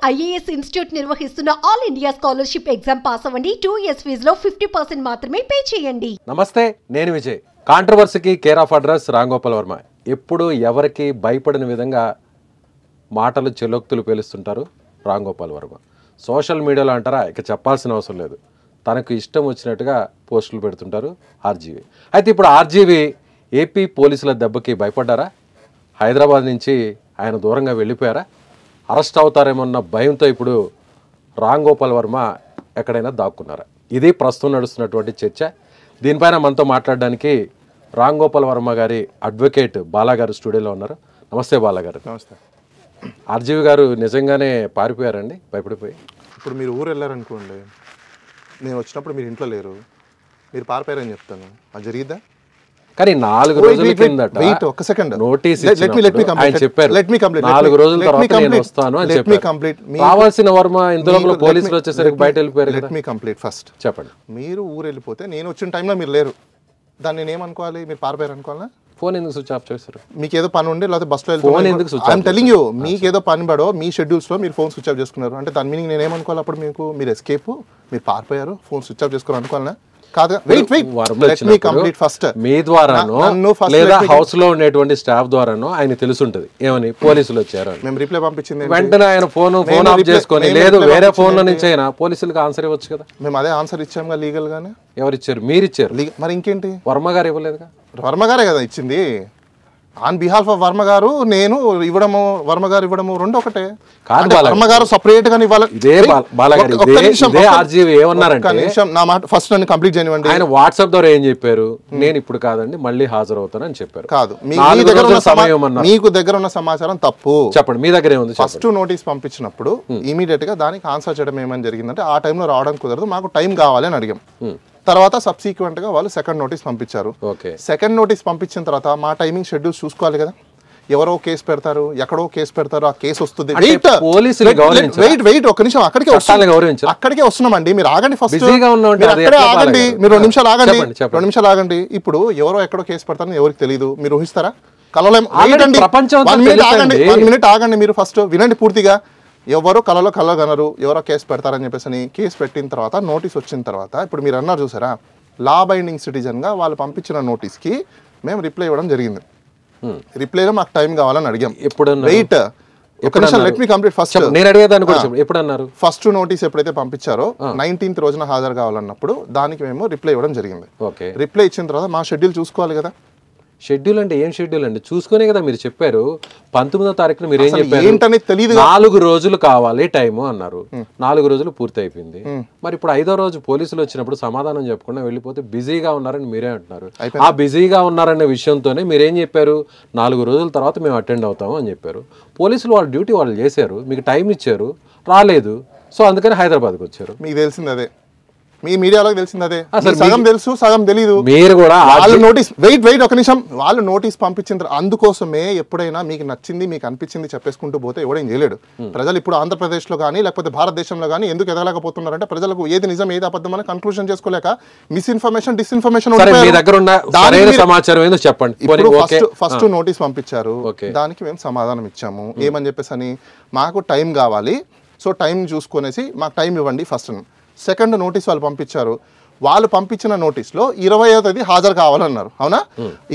IAS institute నిర్వహిస్తున్న all India scholarship exam pass అవ్వండి. 2 years ఫీజులో 50% మాత్రమే పే చేయండి. నమస్తే, నేను విజయ్. కాంట్రవర్సీకి care of address Ramgopal Varma. ఎప్పుడు ఎవరికి భయపడిన విధంగా మాటలు చెలోక్తులు పేలుస్తుంటారు రాంగోపాల్ వర్మ. సోషల్ మీడియాలో అంటారా, ఇక చెప్పాల్సిన అవసరం లేదు. తనకు ఇష్టం వచ్చినట్టుగా పోస్టులు పెడుతుంటారు ఆర్జీవి. అయితే ఇప్పుడు ఆర్జీవి ఏపీ పోలీసుల దెబ్బకి భయపడ్డారా? హైదరాబాద్ నుంచి ఆయన దూరంగా వెళ్ళిపోయారా? అరెస్ట్ అవుతారేమన్న భయంతో ఇప్పుడు రాంగోపాల్ వర్మ ఎక్కడైనా దాక్కున్నారా? ఇది ప్రస్తుతం నడుస్తున్నటువంటి చర్చ. దీనిపైన మనతో మాట్లాడడానికి రాంగోపాల్ వర్మ గారి అడ్వకేట్ బాలాగారు స్టూడియోలో ఉన్నారు. నమస్తే బాలాగారు. నమస్తే. ఆర్జీవి గారు నిజంగానే పారిపోయారండి భయపడిపోయి? ఇప్పుడు మీరు ఊరు వెళ్ళారనుకోండి, నేను వచ్చినప్పుడు మీరు ఇంట్లో లేరు, మీరు పారిపోయారని చెప్తాను, అది జరిగిద్దా? కానీ 4 రోజుల కిందట నోటీస్ ఆయన చెప్పారు, 4 రోజుల తర్వాత నేను వస్తాను అని చెప్పారు. కావాల్సిన వర్మ ఇందులో పోలీసులు వచ్చేసరికి బయట వెళ్ళిపోయారు. Let me complete first. చెప్పండి. మీరు ఊరు వెళ్ళిపోతే నేను వచ్చిన టైంలో మీరు లేరు, దాన్ని నేను ఏమనుకోవాలి? మీరు పారిపోయారు అనుకోవాలా? ఫోన్ ఎందుకు స్విచ్ ఆఫ్ చేస్తారు? మీకు ఏదో పని ఉండి లేకపోతే బస్సులో వెళ్తాను టెలింగ్ యూ, మీకు ఏదో పని పడో మీ షెడ్యూల్స్లో మీరు ఫోన్ స్విచ్ ఆఫ్ చేసుకున్నారు అంటే దాని మీనింగ్ నేను ఏమనుకోవాలి? అప్పుడు మీకు మీరు ఎస్కేప్, మీరు పారిపోయారు, ఫోన్ స్విచ్ ఆఫ్ చేసుకున్నారు అనుకోవాలన్నా? కాదు, wait let me complete first. మీ ద్వారానో లేదా హౌస్ లో ఉండేటువంటి స్టాఫ్ ద్వారానో ఆయన తెలుసుంటది ఏమని పోలీసులు వచ్చారు. మేము రిప్లై పంపించింది వెంటనే ఆయన ఫోన్ ఆఫ్ చేసుకొని లేదు వేరే ఫోన్ లో నుంచి అయినా పోలీసులకు ఆన్సర్ ఇవ్వచ్చు కదా. మేము అదే ఆన్సర్ ఇచ్చాము లీగల్ గానే. ఎవరు ఇచ్చారు? మీరు ఇచ్చారు. మరి ఇంకేంటి? వర్మ గారు ఇవ్వలేదుగా. వర్మ గారే కదా ఇచ్చింది. ఆన్ బిహాఫ్ ఆఫ్ వర్మ గారు నేను ఇవ్వడము, వర్మ గారు ఇవ్వడము రెండు ఒకటే. వర్మ గారు సపరేట్ గా ఇవ్వాలి. నా మాట ఫస్ట్ నన్ను కంప్లీట్ చేయనివ్వండి. ఆయన వాట్సాప్ ద్వారా ఏం చెప్పారు? నేను ఇప్పుడు కాదండి మళ్ళీ హాజరవుతాను అని చెప్పారు. కాదు, మీకు దగ్గర ఉన్న సమాచారం తప్పు. చెప్పండి, మీ దగ్గర ఏముంది? ఫస్ట్ నోటీస్ పంపించినప్పుడు ఇమీడియట్ గా దానికి ఆన్సర్ చేయడం ఏమని జరిగిందంటే, ఆ టైంలో రావడం కుదరదు, మాకు టైం కావాలి అని అడిగాం. తర్వాత సబ్సీక్వెంట్ గా వాళ్ళు సెకండ్ నోటీస్ పంపించారు. సెకండ్ నోటీస్ పంపించిన తర్వాత మా టైమింగ్ షెడ్యూల్ చూసుకోవాలి కదా. ఎవరో కేసు పెడతారు, ఎక్కడో కేసు పెడతారు, ఆ కేసు వస్తుంది. వెయిట్ ఒక నిమిషం, అక్కడికే వస్తున్నామండి. మీరు ఆగండి ఫస్ట్, అక్కడే ఆగండి, మీరు 2 నిమిషాలు ఆగండి, 2 నిమిషాలు ఆగండి. ఇప్పుడు ఎవరో ఎక్కడో కేసు పెడతారని ఎవరికి తెలియదు, మీరు ఊహిస్తారా? కలవలేం. 1 మినిట్ ఆగండి, మీరు ఫస్ట్ వినండి పూర్తిగా. ఎవరో కళలో కలగనరు, ఎవరో కేసు పెడతారని చెప్పేసి కేసు పెట్టిన తర్వాత నోటీస్ వచ్చిన తర్వాత ఇప్పుడు మీరు అన్నారు చూసారా, లా బైండింగ్ సిటిజన్గా వాళ్ళు పంపించిన నోటీస్కి మేము రిప్లై ఇవ్వడం జరిగింది. రిప్లైలో మాకు టైం కావాలని అడిగాం. వెయిట్ ఒక నిమిషం, లెట్ మీ కంప్లీట్ ఫస్ట్. నేను అడిగేదాన్ని కూడా ఎప్పుడు అన్నారు? ఫస్ట్ నోటీస్ ఎప్పుడైతే పంపించారో 19th రోజున హాజరు కావాలన్నప్పుడు దానికి మేము రిప్లై ఇవ్వడం జరిగింది. రిప్లై ఇచ్చిన తర్వాత మా షెడ్యూల్ చూసుకోవాలి కదా. షెడ్యూల్ అంటే ఏం షెడ్యూల్ అండి? చూసుకునే కదా మీరు చెప్పారు. 19వ తారీఖున మీరు ఏం చెప్పారు? ఏంటని తెలియదు. 4 రోజులు కావాలి టైము అన్నారు. 4 రోజులు పూర్తి అయిపోయింది. మరి ఇప్పుడు 5వ రోజు పోలీసులు వచ్చినప్పుడు సమాధానం చెప్పకుండా వెళ్ళిపోతే బిజీగా ఉన్నారని మీరే అంటున్నారు. ఆ బిజీగా ఉన్నారనే విషయంతోనే మీరేం చెప్పారు? 4 రోజుల తర్వాత మేము అటెండ్ అవుతాము అని చెప్పారు. పోలీసులు వాళ్ళ డ్యూటీ వాళ్ళు చేశారు, మీకు టైం ఇచ్చారు, రాలేదు. సో అందుకని హైదరాబాద్కి వచ్చారు. మీకు తెలిసింది అదే, మీ మీడియాలోకి తెలిసింది అదే. సగం తెలుసు, సగం తెలీదు. మీరు కూడా వాళ్ళు నోటీస్ వెయిట్ ఒక నిమిషం, వాళ్ళు నోటీస్ పంపించిన అందుకోసమే ఎప్పుడైనా మీకు నచ్చింది, మీకు అనిపించింది చెప్పేసుకుంటూ పోతే ఎవడేం చేయలేడు. ప్రజలు ఇప్పుడు ఆంధ్రప్రదేశ్లో కానీ లేకపోతే భారతదేశంలో కానీ ఎందుకు ఎదగలేకపోతున్నారంటే ప్రజలకు ఏది నిజం ఏది అబద్ధం అని కన్క్లూజన్ చేసుకోలేక మిస్ఇన్ఫర్మేషన్, డిస్ఇన్ఫర్మేషన్. ఫస్ట్ నోటీస్ పంపించారు, దానికి మేము సమాధానం ఇచ్చాము. ఏమని చెప్పేసి మాకు టైం కావాలి, సో టైం చూసుకునేసి మాకు టైం ఇవ్వండి ఫస్ట్. సెకండ్ నోటీస్ వాళ్ళు పంపించారు. వాళ్ళు పంపించిన నోటీస్లో 20వ తేదీ హాజరు కావాలన్నారు. అవునా?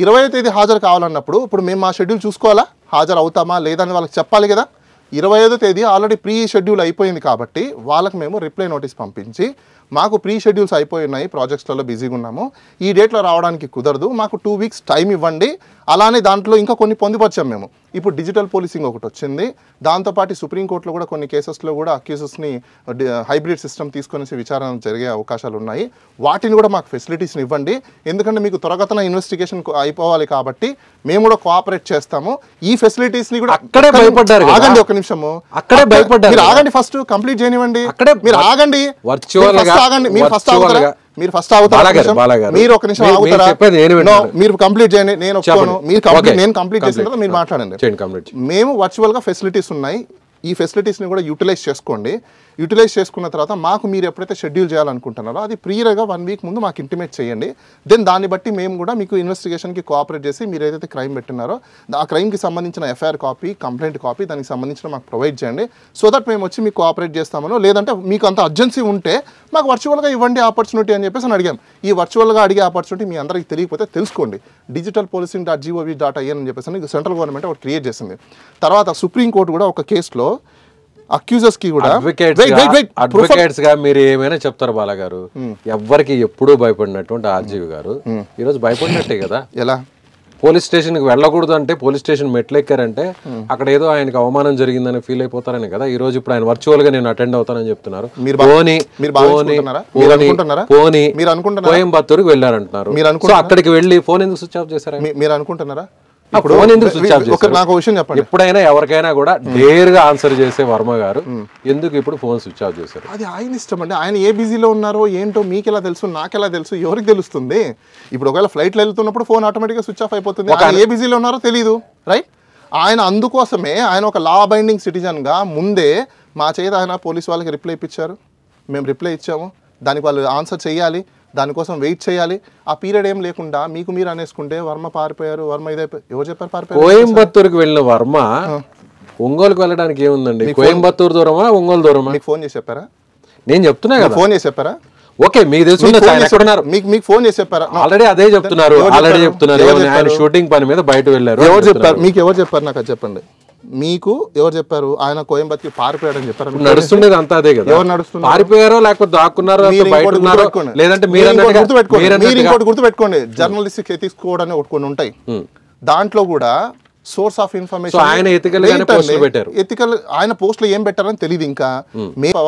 20వ తేదీ హాజరు కావాలన్నప్పుడు ఇప్పుడు మేము మా షెడ్యూల్ చూసుకోవాలా, హాజరు అవుతామా లేదని వాళ్ళకి చెప్పాలి కదా. 25వ తేదీ ఆల్రెడీ ప్రీ షెడ్యూల్ అయిపోయింది కాబట్టి వాళ్ళకి మేము రిప్లై నోటీస్ పంపించి మాకు ప్రీ షెడ్యూల్స్ అయిపోయి ఉన్నాయి, ప్రాజెక్ట్స్లలో బిజీగా ఉన్నాము, ఈ డేట్లో రావడానికి కుదరదు, మాకు 2 weeks టైం ఇవ్వండి. అలానే దాంట్లో ఇంకా కొన్ని పొందుపరిచాం మేము. ఇప్పుడు డిజిటల్ పోలీసింగ్ ఒకటి వచ్చింది, దాంతోపాటు సుప్రీంకోర్టులో కూడా కొన్ని కేసెస్లో కూడా అక్యూజెస్ని హైబ్రిడ్ సిస్టమ్ తీసుకునేసి విచారణ జరిగే అవకాశాలు ఉన్నాయి. వాటిని కూడా మాకు ఫెసిలిటీస్ని ఇవ్వండి, ఎందుకంటే మీకు త్వరగతన ఇన్వెస్టిగేషన్ అయిపోవాలి కాబట్టి మేము కూడా కోఆపరేట్ చేస్తాము. ఈ ఫెసిలిటీస్ని కూడా అక్కడే భయపడ్డారు. ఆగండి ఒక నిమిషము, అక్కడే భయపడ్డారు. మీరు ఆగండి ఫస్ట్, కంప్లీట్ చేయనివ్వండి. మీరు ఆగండి, మీరు ఫస్ట్ ఆగుతారా? మీరు ఒక నిమిషం ఆగుతారా? మీరు కంప్లీట్ చేయండి, నేను కంప్లీట్ చేసిన తర్వాత మీరు మాట్లాడండి. మేము వర్చువల్ గా ఫెసిలిటీస్ ఉన్నాయి, ఈ ఫెసిలిటీస్ని కూడా యూటిలైజ్ చేసుకోండి. యూటిలైజ్ చేసుకున్న తర్వాత మాకు మీరు ఎప్పుడైతే షెడ్యూల్ చేయాలనుకుంటున్నారో అది ప్రియర్గా 1 వీక్ ముందు మాకు ఇంటిమేట్ చేయండి. దెన్ దాన్ని బట్టి మేము కూడా మీకు ఇన్వెస్టిగేషన్కి కోఆపరేట్ చేసి మీరు ఏదైతే క్రైమ్ పెట్టినారో ఆ క్రైమ్కి సంబంధించిన ఎఫ్ఐఆర్ కాపీ, కంప్లైంట్ కాపీ దానికి సంబంధించిన మాకు ప్రొవైడ్ చేయండి. సో దట్ మేము వచ్చి మీకు కోఆపరేట్ చేస్తామనో, లేదంటే మీకు అంత అర్జెన్సీ ఉంటే మాకు వర్చువల్గా ఇవ్వండి ఆపర్చునిటీ అని చెప్పేసి అడిగాం. ఈ వర్చువల్గా అడిగే ఆపర్చునిటీ మీ అందరికీ తెలియకపోతే తెలుసుకోండి. digitalpolicing.gov.in అని చెప్పేసి సెంట్రల్ గవర్నమెంట్ ఒకటి క్రియేట్ చేసింది. తర్వాత సుప్రీంకోర్టు కూడా ఒక కేసులో అక్యూజర్స్ కి కూడా అడ్వకేట్స్ గా మీరు ఏమైనా చెప్తారు బాలగారు, ఎవ్వరికి ఎప్పుడూ భయపడినటువంటి ఆర్జీవి గారు ఈ రోజు భయపడినట్టే కదా. ఎలా పోలీస్ స్టేషన్ కి వెళ్ళకూడదు అంటే పోలీస్ స్టేషన్ మెట్లెక్కారంటే అక్కడ ఏదో ఆయనకు అవమానం జరిగిందని ఫీల్ అయిపోతారని కదా. ఈ రోజు ఇప్పుడు ఆయన వర్చువల్ గా నేను అటెండ్ అవుతానని చెప్తున్నారు. కోయంబత్తూరుకి వెళ్ళారంటున్నారు. అక్కడికి వెళ్ళి ఫోన్ ఎందుకు స్విచ్ ఆఫ్ చేశారు మీరు అనుకుంటున్నారా? నాకు విషయం చెప్పండి, ఎప్పుడైనా ఎవరికైనా కూడా డేర్ గా ఆన్సర్ చేసే వర్మ గారు ఎందుకు ఇప్పుడు ఫోన్ స్విచ్ ఆఫ్ చేశారు? అది ఆయన ఇష్టం అండి. ఆయన ఏ బిజీలో ఉన్నారో ఏంటో మీకు ఎలా తెలుసు, నాకెలా తెలుసు, ఎవరికి తెలుస్తుంది? ఇప్పుడు ఒకవేళ ఫ్లైట్లో వెళ్తున్నప్పుడు ఫోన్ ఆటోమేటిక్గా స్విచ్ ఆఫ్ అయిపోతుంది. ఆయన ఏ బిజీలో ఉన్నారో తెలియదు, రైట్? ఆయన అందుకోసమే ఆయన ఒక లా బైండింగ్ సిటిజన్గా ముందే మా చేత ఆయన పోలీస్ వాళ్ళకి రిప్లై ఇప్పించారు. మేము రిప్లై ఇచ్చాము, దానికి వాళ్ళు ఆన్సర్ చేయాలి, దానికోసం వెయిట్ చేయాలి. ఆ పీరియడ్ ఏం లేకుండా మీకు మీరు అనేసుకుంటే వర్మ పారిపోయారు, వర్మ ఇదైపోయి ఎవరు చెప్పారు పారిపోయారు? కోయంబత్తూరుకి వెళ్ళిన వర్మ ఒంగోలుకి వెళ్ళడానికి ఏముందండి? కోయంబత్తూరు దూరమా ఒంగోలు దూరమా? మీకు ఫోన్ చేసి చెప్పారా? నేను చెప్తున్నా కదా, ఫోన్ చేసి చెప్పారా? ఓకే, మీకు తెలుసు మీకు ఫోన్ చేసి చెప్పారా? ఆల్రెడీ అదే చెప్తున్నారు, ఆల్రెడీ చెప్తున్నారు. ఆయన షూటింగ్ పని మీద బయట వెళ్ళారు. ఎవరు చెప్పారు మీకు? ఎవరు చెప్పారు నాకు అది చెప్పండి. మీకు ఎవరు చెప్పారు ఆయన కోయంబత్తూరుకి పారిపోయాడని చెప్పారు? నడుస్తుండేది అంతా అదే కదా. ఎవరు నడుస్తున్నారు? పారిపోయారో లేకపోతే దాక్కున్నారో, లేదంటే మీరు ఇంకోటి గుర్తుపెట్టుకోండి, జర్నలిస్టిక్ ఎథిక్స్ కోడ్ అని కొన్ని ఉంటాయి. దాంట్లో కూడా సోర్స్ ఆఫ్ ఇన్ఫర్మేషన్ ఆయన ఎథికల్ ఆయన పోస్టులు ఏం పెట్టారని తెలియదు. ఇంకా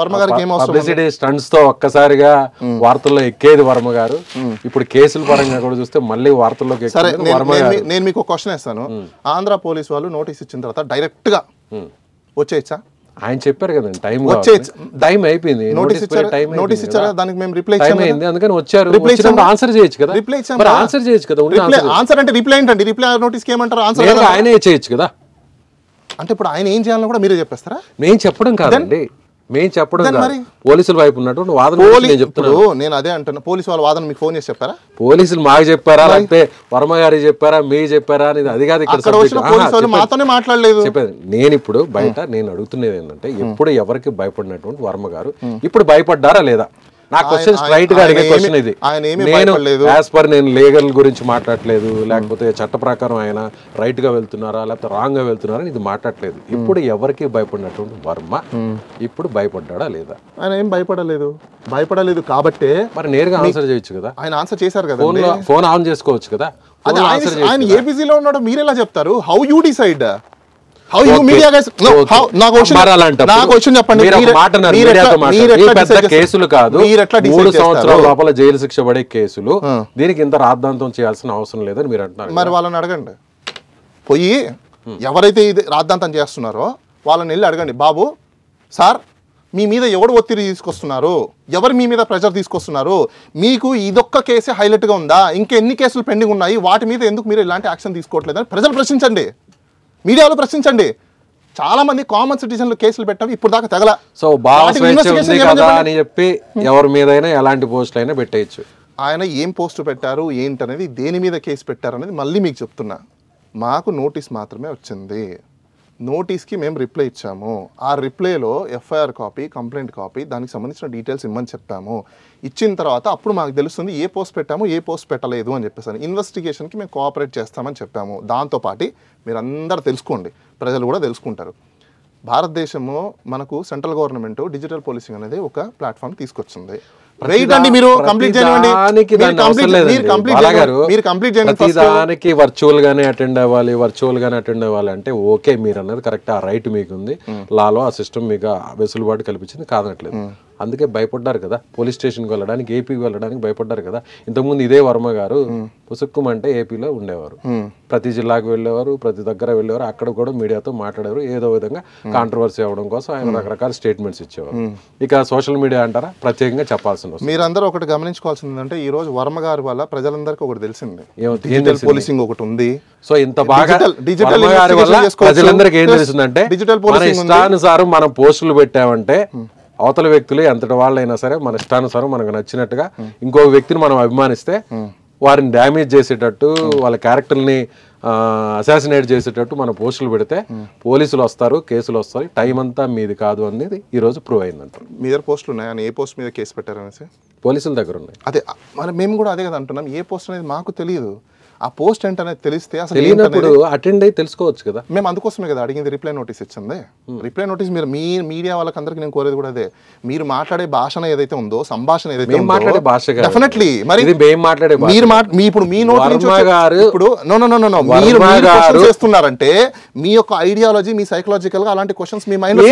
వర్మ గారికి ఏం పబ్లిసిటీ స్టంట్స్ తో ఒక్కసారిగా వార్తల్లో ఎక్కేది వర్మ గారు. ఇప్పుడు కేసుల పరంగా కూడా చూస్తే మళ్ళీ వార్తల్లోకి. సరే, నేను మీకు క్వశ్చన్ వేస్తాను. ఆంధ్ర పోలీస్ వాళ్ళు నోటీస్ ఇచ్చిన తర్వాత డైరెక్ట్ గా వచ్చేయచ్చా? ఆయన చెప్పారు కదండి, టైం అయిపోయింది, నోటీస్ ఇచ్చారా? దానికి మేము రిప్లై అయింది, అందుకని వచ్చారు. ఆన్సర్ చేయొచ్చు కదా, ఆన్సర్ చేయొచ్చు కదా. ఆన్సర్ అంటే రిప్లై ఏంటండి? రిప్లై నోటీస్ కి ఏమంటారు? ఆన్సర్ ఆయనే చేయొచ్చు కదా. అంటే ఇప్పుడు ఆయన ఏం చేయాలని కూడా మీరే చెప్పేస్తారా? నేను చెప్పడం కాదండి, మేము చెప్పడం పోలీసుల వైపు ఉన్నటువంటి వాదన చెప్తున్నాను. నేను అదే అంటున్నా, పోలీసు వాళ్ళ వాదన మీకు ఫోన్ చేసి చెప్పారా? పోలీసులు మాకు చెప్పారా, లేకపోతే వర్మ గారి చెప్పారా, మీకు చెప్పారా అనేది అది కాదు. ఇక్కడ మాతోనే మాట్లాడలేదు చెప్పేది. నేను ఇప్పుడు బయట నేను అడుగుతున్నది ఏంటంటే, ఎప్పుడు ఎవరికి భయపడినటువంటి వర్మ గారు ఇప్పుడు భయపడ్డారా లేదా? నా క్వశ్చన్ స్ట్రైట్ గా అడిగే క్వశ్చన్ ఇది. నేను లీగల్ గురించి మాట్లాడలేదు, లేకపోతే చట్ట ప్రకారం ఆయన రైట్ గా వెళ్తున్నారా లేకపోతే రాంగ్ గా వెళ్తున్నారా ఇది మాట్లాడలేదు. ఇప్పుడు ఎవరికి భయపడినటువంటి వర్మ ఇప్పుడు భయపడ్డా లేదా? ఆయన ఏం భయపడలేదు కాబట్టి మరి నేరుగా ఆన్సర్ చేయొచ్చు కదా. ఆయన ఆన్సర్ చేశారు కదా, ఫోన్ ఆన్ చేసుకోవచ్చు కదా. ఆయన ఏ బిజీలో ఉన్నాడో మీరు ఎలా చెప్తారు? How you decide? How you media guys? No, how? నా క్వశ్చన్ చెప్పండి. పెద్ద కేసులు కాదు, 3 సంవత్సరాల లోపల జైలు శిక్ష పడే కేసులు, దీనికి ఇంత రాద్ధాంతం చేయాల్సిన అవసరం లేదని మీరు అంటున్నారు. మరి వాళ్ళని అడగండి, పోయి ఎవరైతే ఇది రాద్ధాంతం చేస్తున్నారో వాళ్ళని వెళ్ళి అడగండి, బాబు సార్ మీ మీద ఎవడు ఒత్తిడి తీసుకొస్తున్నారు, ఎవరు మీ మీద ప్రెషర్ తీసుకొస్తున్నారు, మీకు ఇదొక్క కేసే హైలైట్గా ఉందా, ఇంకెన్ని కేసులు పెండింగ్ ఉన్నాయి, వాటి మీద ఎందుకు మీరు ఇలాంటి యాక్షన్ తీసుకోవట్లేదని ప్రజలు ప్రశ్నించండి, మీడియాలో ప్రశ్నించండి. చాలా మంది కామన్ సిటిజన్లు కేసులు పెట్టాము ఇప్పుడు దాకా తెగల. సో అని చెప్పి ఎవరి మీదైనా ఎలాంటి పోస్టులు అయినా పెట్టేయచ్చు. ఆయన ఏం పోస్ట్ పెట్టారు ఏంటనేది, దేని మీద కేసు పెట్టారు అనేది మళ్ళీ మీకు చెప్తున్నా. మాకు నోటీస్ మాత్రమే వచ్చింది, నోటీస్కి మేము రిప్లై ఇచ్చాము. ఆ రిప్లైలో ఎఫ్ఐఆర్ కాపీ, కంప్లైంట్ కాపీ, దానికి సంబంధించిన డీటెయిల్స్ ఇమ్మని చెప్పాము. ఇచ్చిన తర్వాత అప్పుడు మాకు తెలుస్తుంది ఏ పోస్ట్ పెట్టాము ఏ పోస్ట్ పెట్టలేదు అని చెప్పేసి. ఇన్వెస్టిగేషన్కి మేము కోఆపరేట్ చేస్తామని చెప్పాము. దాంతోపాటు మీరు అందరూ తెలుసుకోండి, ప్రజలు కూడా తెలుసుకుంటారు, భారతదేశంలో మనకు సెంట్రల్ గవర్నమెంట్ డిజిటల్ పోలీసింగ్ అనేది ఒక ప్లాట్ఫామ్ తీసుకొచ్చింది. వర్చువల్ గానే అటెండ్ అవ్వాలి అంటే ఓకే, మీరు అన్నది కరెక్ట్, ఆ రైట్ మీకు ఉంది, లాలో ఆ సిస్టమ్ మీకు వెసులుబాటు కల్పించింది కాదనట్లేదు. అందుకే భయపడ్డారు కదా, పోలీస్ స్టేషన్కి వెళ్ళడానికి, ఏపీకి వెళ్ళడానికి భయపడ్డారు కదా. ఇంతకుముందు ఇదే వర్మ గారు పుసుక్కుమంటే ఏపీలో ఉండేవారు, ప్రతి జిల్లాకు వెళ్ళేవారు, ప్రతి దగ్గర వెళ్ళేవారు, అక్కడ కూడా మీడియాతో మాట్లాడేవారు, ఏదో విధంగా కాంట్రవర్సీ అవ్వడం కోసం ఆయన రకరకాల స్టేట్మెంట్స్ ఇచ్చేవారు. ఇక సోషల్ మీడియా అంటారా, ప్రత్యేకంగా చెప్పాల్సిన వస్తుంది. మీరందరూ ఒకటి గమనించుకోవాల్సింది అంటే ఈ రోజు వర్మ గారి వల్ల ప్రజలందరికీ ఒకటి తెలిసింది, డిజిటల్ పోలీసింగ్ ఒకటి ఉంది. సో ఇంత బాగా వర్మ గారి వల్ల ప్రజలందరికీ ఏం తెలుస్తుందంటే, మన ఇష్టానుసారం మనం పోస్టులు పెట్టామంటే అవతల వ్యక్తులు ఎంతటి వాళ్ళైనా సరే మన ఇష్టానుసారం మనకు నచ్చినట్టుగా ఇంకో వ్యక్తిని మనం అభిమానిస్తే వారిని డ్యామేజ్ చేసేటట్టు, వాళ్ళ క్యారెక్టర్ని అసాసినేట్ చేసేటట్టు మన పోస్టులు పెడితే పోలీసులు వస్తారు, కేసులు వస్తాయి, టైం అంతా మీది కాదు అనేది ఈ రోజు ప్రూవ్ అయిందంట. మీ దగ్గర పోస్టులు ఉన్నాయి, ఏ పోస్ట్ మీద కేసు పెట్టారనేసి పోలీసుల దగ్గర ఉన్నాయి. అదే మరి మేము కూడా అదే కదా అంటున్నాం, ఏ పోస్ట్ అనేది మాకు తెలియదు. ఆ పోస్ట్ ఏంటనేది తెలిస్తే అసలు తెలియనప్పుడు అటెండ్ అయ్యి తెలుసుకోవచ్చు కదా. మేము అందుకోసమే కదా అడిగింది, రిప్లై నోటీస్ ఇచ్చింది. రిప్లై నోటీస్ మీరు మీ మీడియా వాళ్ళకి అందరికి నేను కోరేది కూడా అదే, మీరు మాట్లాడే భాషణ ఏదైతే ఉందో, సంభాషణ ఏదైతే మాట్లాడే భాష డెఫినెట్లీ మరి మాట్లాడే మీరు ఇప్పుడు మీ నోట్ నుంచి ఇప్పుడు మీరు చేస్తున్నారంటే మీ యొక్క ఐడియాలజీ, మీ సైకలాజికల్ గా అలాంటి క్వశ్చన్స్ మీ మైండ్